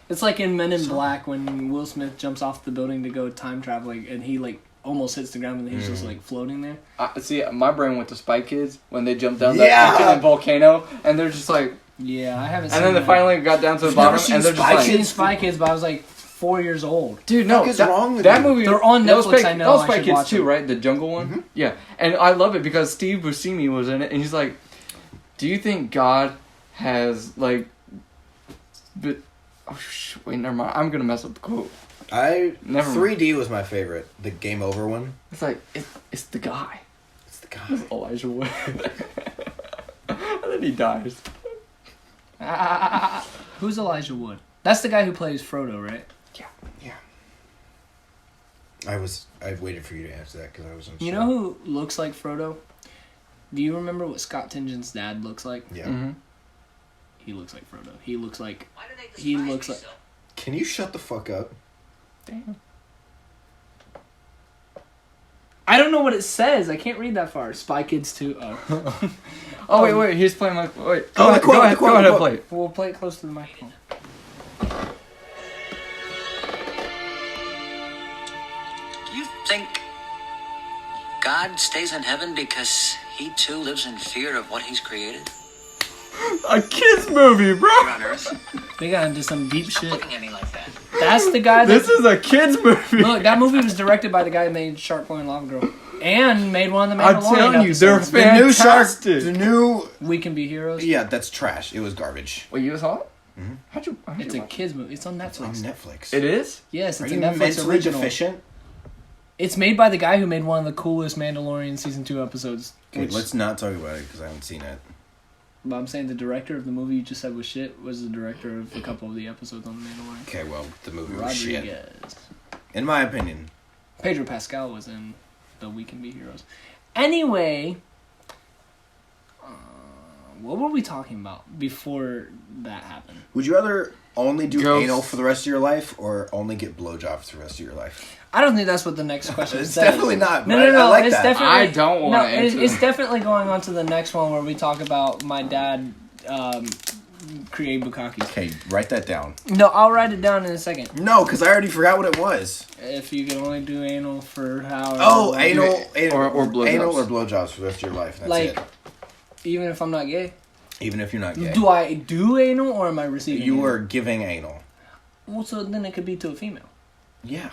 It's like in Men in Black when Will Smith jumps off the building to go time traveling, and he like almost hits the ground, and he's just like floating there. See, my brain went to Spy Kids when they jumped down Yeah. that fucking volcano, and they're just like, Yeah, I haven't. and seen then they that. finally got down to the You've never bottom, seen and they're just Spy I've like, seen Kids? Spy Kids, but I was like 4 years old. dude, no, What is wrong with that you? movie. They're on that was Netflix, Spy- I know, That was I Spy should Kids watch too, it. right? The jungle one. Yeah, and I love it because Steve Buscemi was in it, and he's like, "Do you think God has like?" But wait, never mind. I'm gonna mess up the quote. Never mind. 3D was my favorite. The Game Over one. It's like it's the guy. It's the guy. It's Elijah Wood. And then he dies. Who's Elijah Wood? That's the guy who plays Frodo, right? Yeah. I waited for you to answer that because I wasn't You sure. know who looks like Frodo? Do you remember what Scott Tingen's dad looks like? Yeah. Mm-hmm. He looks like Frodo. He looks like. Why do they He despise looks me like- so? Can you shut the fuck up? Damn. I don't know what it says. I can't read that far. Spy Kids 2. Oh. Oh wait, he's playing my. Wait, Oh, the quote, the quote, go the ahead, quote. play it. We'll play it close to the microphone. You think God stays in heaven because he too lives in fear of what he's created? A kids movie, bro. Here on earth? We got into some deep Stop shit. looking at me like that. That's the guy that. This is a kids movie. Look, that movie was directed by the guy who made Shark Boy and Lava Girl. And made one of the I'm Mandalorian telling you, they're episodes. The new Shark. Fantastic. The new. We Can Be Heroes. Yeah, that's trash. It was garbage. Wait, you saw it? How'd It's you a watch kids movie. It's on Netflix. On Netflix. it? It is? Yes, Are it's a you Netflix mentally original. deficient? It's made by the guy who made one of the coolest Mandalorian season 2 episodes. Okay, let's not talk about it because I haven't seen it. But I'm saying the director of the movie you just said was shit was the director of a couple of the episodes on The Mandalorian. Okay, well, the movie was shit. Rodriguez. In my opinion. Pedro Pascal was in the We Can Be Heroes. Anyway, what were we talking about before that happened? Would you rather only do Ghosts. anal for the rest of your life or only get blowjobs for the rest of your life? I don't think that's what the next question It's says. definitely not. No, but I like it's that. definitely. I don't wanna answer It's that. definitely going on to the next one where we talk about my dad create bukkake. Okay, write that down. No, I'll write it down in a second. No, because I already forgot what it was. If you can only do anal for how. Oh, anal Or blowjobs. Anal or blowjobs for the rest of your life. That's Like, it. even if I'm not gay, Even if you're not gay. do I do anal or am I receiving? You anal? are giving anal. Well, so then it could be to a female. Yeah.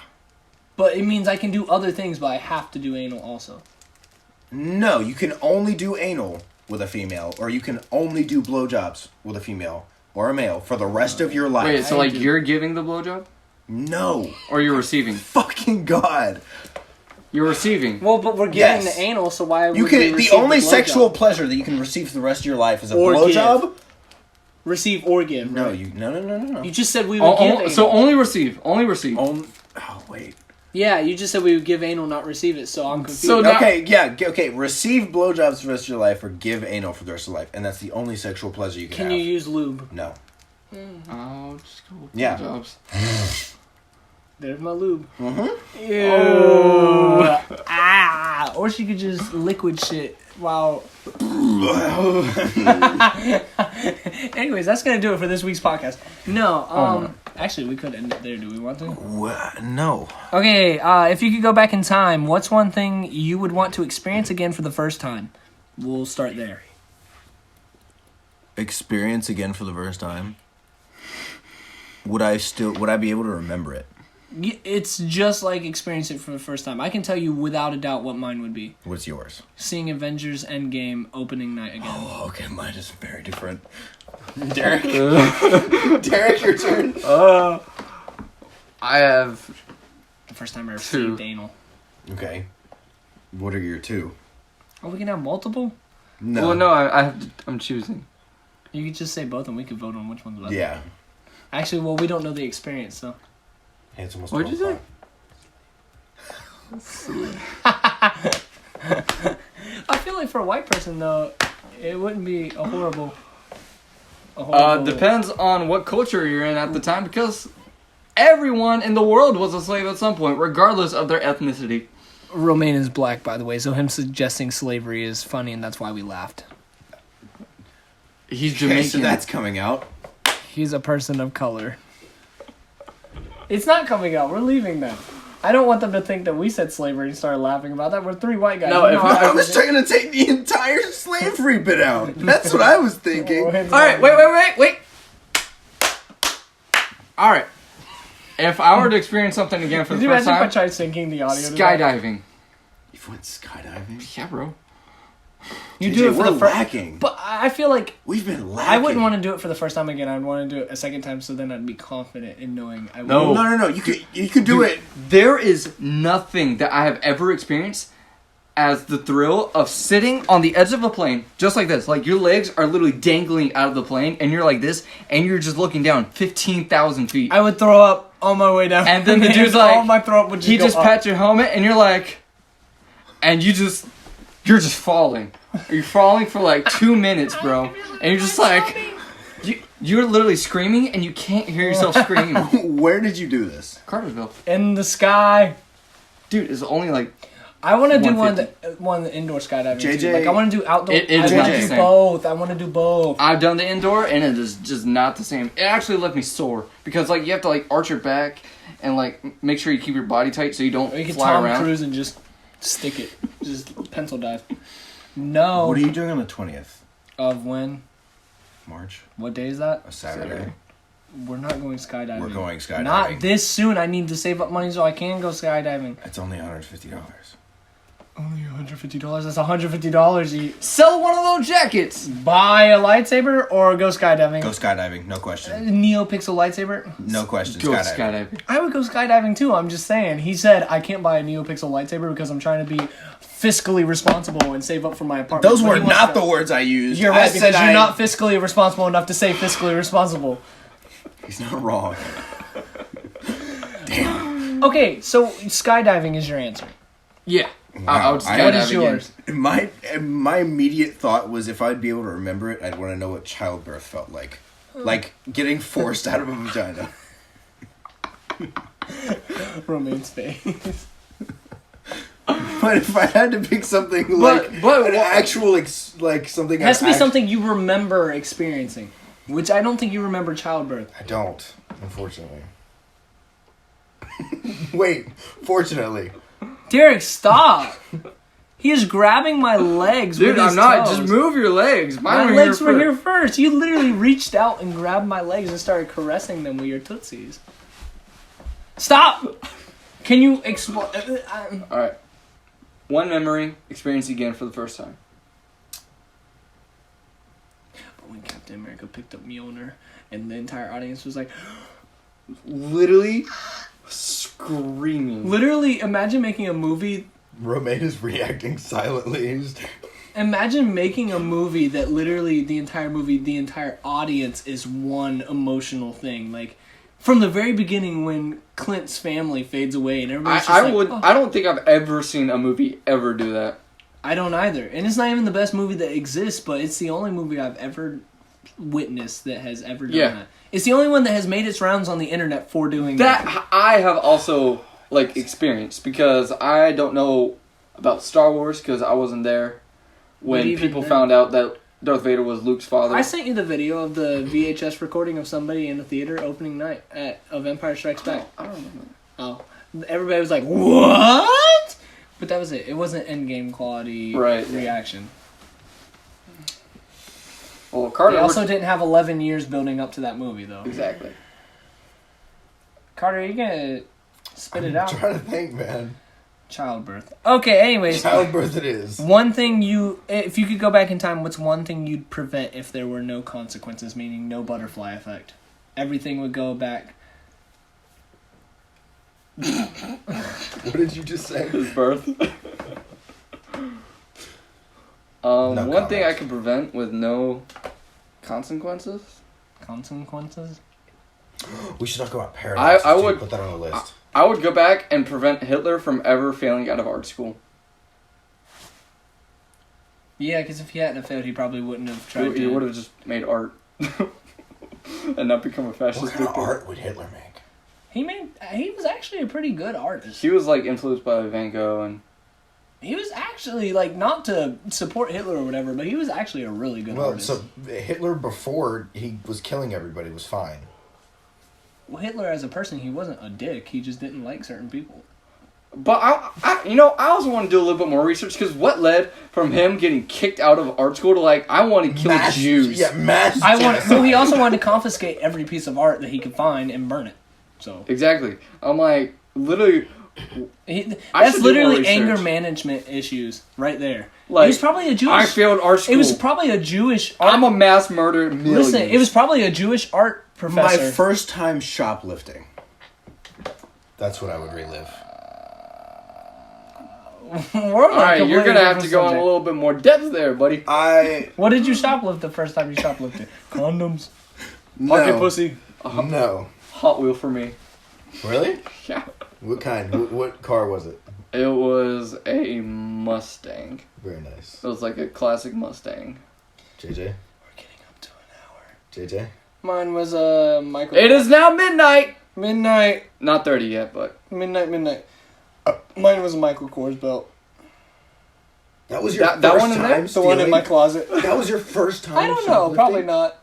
But it means I can do other things, but I have to do anal also. No, you can only do anal with a female, or you can only do blowjobs with a female or a male for the rest of your life. Wait, so I like do. you're giving the blowjob? No. Or you're receiving? Fucking God. You're receiving. Well, but we're giving Yes. the anal, so why would You we can. receive The the only blowjob? sexual pleasure that you can receive for the rest of your life is a Or blowjob. receive or give? No, right? no. You just said we would give anal. So only receive. Only receive. Oh wait. Yeah, you just said we would give anal, not receive it. So I'm confused. So now- Okay, yeah, okay. Receive blowjobs for the rest of your life, or give anal for the rest of your life, and that's the only sexual pleasure you can can have. you use lube? No. Oh, just go with Yeah. blowjobs. There's my lube. Mm-hmm. Ew. Ah. Or she could just liquid shit while. Anyways, that's gonna do it for this week's podcast. No, actually, we could end it there. Do we want to? No. Okay, if you could go back in time, what's one thing you would want to experience again for the first time? We'll start there. Experience again for the first time. Would I be able to remember it? It's just like experience it for the first time. I can tell you without a doubt what mine would be. What's yours? Seeing Avengers Endgame opening night again. Oh, okay, mine is very different. Derek. Derek, your turn. I have The first time I Two. received anal. Okay. What are your two? Oh, we can have multiple? No. Well, no, I have to, I'm choosing. You could just say both and we could vote on which one's better. Yeah. Actually, well, we don't know the experience, so. Hey, it's almost What'd you 12 say? o'clock. I feel like for a white person, though, it wouldn't be a horrible. Depends on what culture you're in at the time, because everyone in the world was a slave at some point, regardless of their ethnicity. Romaine is black, by the way, so him suggesting slavery is funny, and that's why we laughed. He's Okay, Jamaican. so that's coming out. He's a person of color. It's not coming out. We're leaving that. I don't want them to think that we said slavery and started laughing about that. We're three white guys. No, You if know I- how I was trying to take the entire slavery bit out. That's what I was thinking. All right, wait. All right. If I were to experience something again for Could the you first imagine if I time, tried syncing the audio? to that? skydiving. You went skydiving? Yeah, bro. You JJ, do it for we're the first. lacking. But I feel like We've been lacking. I wouldn't want to do it for the first time again. I'd want to do it a second time, so then I'd be confident in knowing I would. No. No. You could do it. There is nothing that I have ever experienced as the thrill of sitting on the edge of a plane, just like this. Like, your legs are literally dangling out of the plane, and you're like this, and you're just looking down 15,000 feet. I would throw up on my way down. And then the dude's like, all my throat would just he go just up. pats your helmet, and you're like, and you're just falling. You're falling for like 2 minutes, bro. And you're just like, you're literally screaming, and you can't hear yourself scream. Where did you do this? Cartersville. In the sky. Dude, it's only like, I want to do one of 150. the indoor skydiving. JJ. too. Like I want to do outdoor. It is I want not to the do same. both. I want to do both. I've done the indoor, and it is just not the same. It actually left me sore, because like you have to like arch your back, and like make sure you keep your body tight so you don't Or you can fly Tom around. Cruise and just stick it, just pencil dive. No. What are you doing on the 20th? Of when? March? What day is that? A Saturday. We're not going skydiving. We're going skydiving. Not this soon. I need to save up money so I can go skydiving. It's only $150. Only $150. That's $150 you Sell one of those jackets. buy a lightsaber or go skydiving. Go skydiving, no question. Neopixel lightsaber. No question. Go Skydiving. skydiving. I would go skydiving too. I'm just saying. He said I can't buy a Neopixel lightsaber because I'm trying to be fiscally responsible and save up for my apartment. Those But were he wants not to- the words I used. You're I right said because you're not fiscally responsible enough to say fiscally responsible. He's not wrong. Okay, so skydiving is your answer. Yeah. Wow. I would I- skydive What is again. yours? My immediate thought was if I'd be able to remember it, I'd want to know what childbirth felt like. Like getting forced out of a vagina. Romain's face. But if I had to pick something like an actual, like something... It has to be something you remember experiencing, which I don't think you remember childbirth. I don't, unfortunately. Wait, fortunately. Derek, stop! He is grabbing my legs Dude, with his I'm not. toes. Just move your legs. My legs were here first. You literally reached out and grabbed my legs and started caressing them with your tootsies. Stop! Can you explain? Alright. One memory, experience again for the first time. But when Captain America picked up Mjolnir, and the entire audience was like, Literally screaming. literally, imagine making a movie. Romaine is reacting silently. He's Imagine making a movie that literally the entire audience is one emotional thing. Like, from the very beginning when Clint's family fades away and everybody's just I like, would. "Oh." I don't think I've ever seen a movie ever do that. I don't either. And it's not even the best movie that exists, but it's the only movie I've ever witnessed that has ever done that. It's the only one that has made its rounds on the internet for doing that. That I have also like experienced because I don't know about Star Wars because I wasn't there when even people then- found out that Darth Vader was Luke's father. I sent you the video of the VHS recording of somebody in a theater opening night of Empire Strikes Back. I don't remember. Oh. Everybody was like, what? But that was it. It wasn't endgame quality reaction. Well, Carter They also didn't have 11 years building up to that movie, though. exactly. Carter, are you going to spit it out? I'm trying to think, man. Childbirth. Okay, anyways. Childbirth it is. One thing if you could go back in time, what's one thing you'd prevent if there were no consequences, meaning no butterfly effect? Everything would go back. What did you just say? His birth. No one thing I comments. could prevent with no consequences. Consequences? We should talk about paradoxes. I too. would- Put that on the list. I would go back and prevent Hitler from ever failing out of art school. Yeah, because if he hadn't failed, he probably wouldn't have tried He to. would have just made art and not become a fascist. What kind of dictator. art would Hitler make? He was actually a pretty good artist. He was like influenced by Van Gogh and He was actually, like, not to support Hitler or whatever, but he was actually a really good Well, artist. so Hitler before he was killing everybody was fine. Well, Hitler as a person, he wasn't a dick. He just didn't like certain people. But I also want to do a little bit more research because what led from him getting kicked out of art school to like I want to kill Jews. Yeah, mass Well, he also wanted to confiscate every piece of art that he could find and burn it. So Exactly. I'm like literally. I that's should do more literally research. anger management issues right there. Like, he was probably a Jewish. I failed art school. It was probably a Jewish. Art, I'm a mass murderer. Millions. Listen, it was probably a Jewish art My professor. first time shoplifting. That's what I would relive. We're on All a right, you're completely gonna have different to go in a subject. little bit more depth there, buddy. What did you shoplift the first time you shoplifted? Condoms. Pocket No. pussy. No. Hot Wheel for me. Really? Yeah. What kind? What car was it? It was a Mustang. Very nice. It was like a classic Mustang. JJ? We're getting up to an hour. JJ? Mine was a Michael. It is now midnight. midnight. Not 30 yet, but Midnight. Mine was a Michael Kors belt. That was your That first one in there? time The The one in my stealing? closet. That was your first time I don't know. shoplifting? Probably not.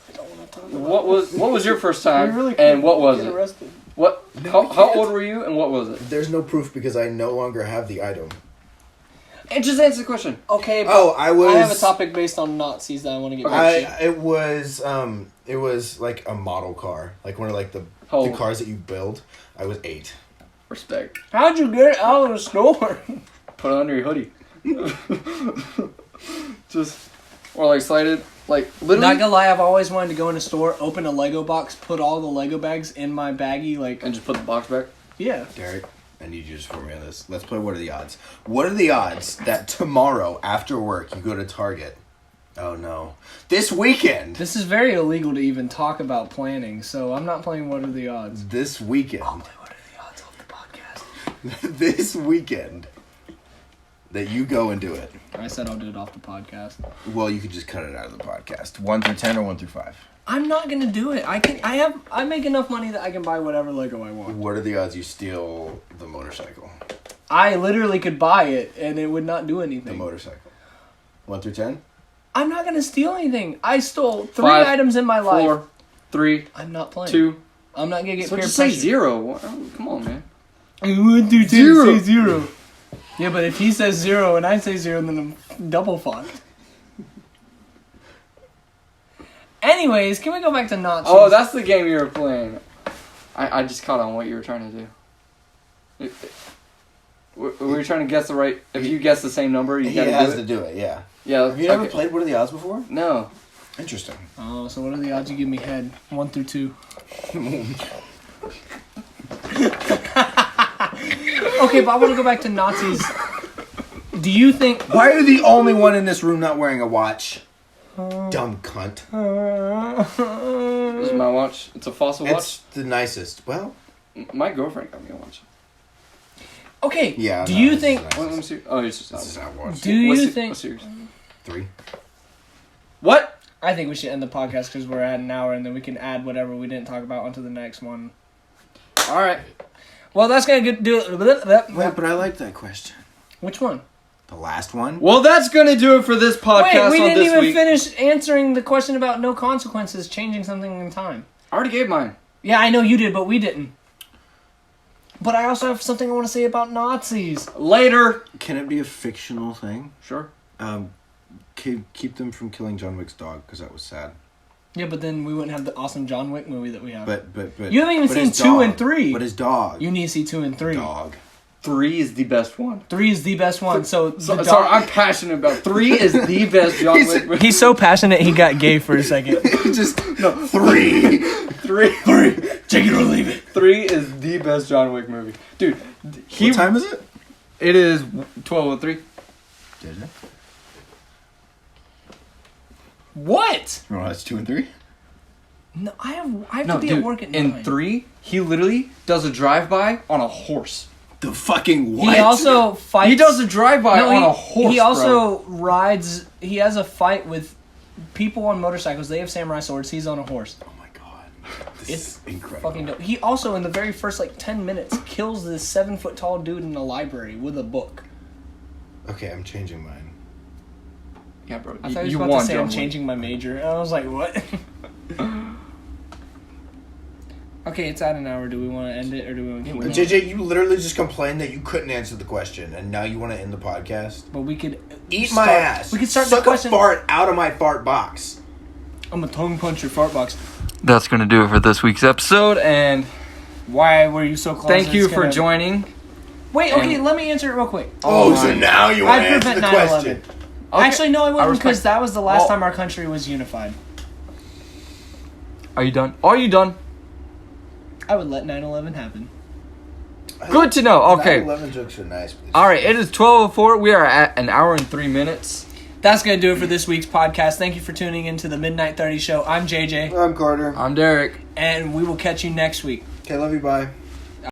I don't want to talk about what was your first time? We really and can't what was get it? arrested. What? No, How we can't. old were you and what was it? There's no proof because I no longer have the item. And just answer the question. Okay, but Oh, I was... I have a topic based on Nazis that I want to get back to. It was like a model car. Like one of like the How old? cars that you build. I was 8. Respect. How'd you get it out of the store? Put it under your hoodie. Just, or like slide it, like literally. Not gonna lie, I've always wanted to go in a store, open a Lego box, put all the Lego bags in my baggie, like... And just put the box back. Yeah. Derek, I need you to score me on this. Let's play What Are the Odds? What are the odds that tomorrow after work you go to Target? Oh no. This weekend! This is very illegal to even talk about planning, so I'm not playing What Are the Odds. This weekend. I'll play What Are the Odds off the podcast. This weekend. That you go and do it. I said I'll do it off the podcast. Well, you could just cut it out of the podcast. 1 through 10 or 1 through 5? I'm not gonna do it. I make enough money that I can buy whatever Lego I want. What are the odds you steal the motorcycle? I literally could buy it and it would not do The anything. motorcycle. 1 through 10? I'm not gonna steal anything. I stole 3 5, items in my life. 4, 3, I'm not playing. 2. I'm not gonna get So peer just pressure. say 0. Oh, come on, man. 1 through 10, Zero. say 0. Yeah, but if he says 0 and I say 0, then I'm double fucked. Anyways, can we go back to Nazis? Oh, that's the game you were playing. I just caught on what you were trying to do. Were you trying to guess the right... If you guess the same number, you He gotta has do to it? do it, yeah. Yeah. Have you never okay. played What Are the Odds before? No. Interesting. Oh, so what are the odds you give me head? 1 through 2. Okay, but I want to go back to Nazis. Do you think... Why are you the only one in this room not wearing a watch? Dumb cunt. This is my watch. It's a fossil watch. It's the nicest. Well, My girlfriend got me a watch. Okay, yeah. do no, you this is think... nice. Let me see. Oh, it's just This is how it was. Do you What's think... What's yours? 3. What? I think we should end the podcast because we're at an hour and then we can add whatever we didn't talk about onto the next one. All right. Well, that's going to do it. Wait, but I like that question. Which one? The last one? Well, that's gonna do it for this podcast Wait, we on didn't this even week. finish answering the question about no consequences, changing something in time. I already gave mine. Yeah, I know you did, but we didn't. But I also have something I want to say about Nazis. Later. Can it be a fictional thing? Sure. Keep them from killing John Wick's dog, because that was sad. Yeah, but then we wouldn't have the awesome John Wick movie that we have. But You haven't even but seen his 2 dog. and 3. But his dog. You need to see 2 and 3. Dog. 3 is the best one. 3 is the best one. So, the dog- Sorry, I'm passionate about 3 is the best John Wick movie. He's so passionate he got gay for a second. Just, no, 3. 3. Take it or leave it. 3 is the best John Wick movie. Dude, What time is it? It is 12:03. Did it? What? Oh, that's 2 and 3? No, I have No, to be dude, at work at 9. in 3, he literally does a drive-by on a horse. The fucking what? He also fights. He does a drive-by on a horse, He bro. also rides. He has a fight with people on motorcycles. They have samurai swords. He's on a horse. Oh my god. This It's is incredible. fucking dope. He also, in the very first 10 minutes, kills this 7-foot tall dude in a library with a book. Okay, I'm changing mine. Yeah, bro. I thought he was you about won, to say John I'm Wick. changing my major. And I was like, what? Okay, it's at an hour. Do we want to end it or do we want to keep going? JJ, you literally just complained that you couldn't answer the question, and now you want to end the podcast? But we could Eat start- my ass. We could start Suck the question. a fart out of my fart box. I'm a tongue punch your fart box. That's gonna do it for this week's episode, and Why were you so close? thank you It's for gonna- Wait, Wait, okay, And- let me answer it real quick. Oh, so now you want I'd to answer prevent the 9/11. question. Okay. Actually, no, I wouldn't respect- because that was the last Oh. time our country was unified. Are you done? Are you done? I would let 9/11 happen. Good to know. Okay. 9/11 jokes are nice. But All right. It is 12:04. We are at an hour and 3 minutes. That's going to do it for this week's podcast. Thank you for tuning in to the Midnight 30 Show. I'm JJ, I'm Carter. I'm Derek. and we will catch you next week. Okay, love you, bye.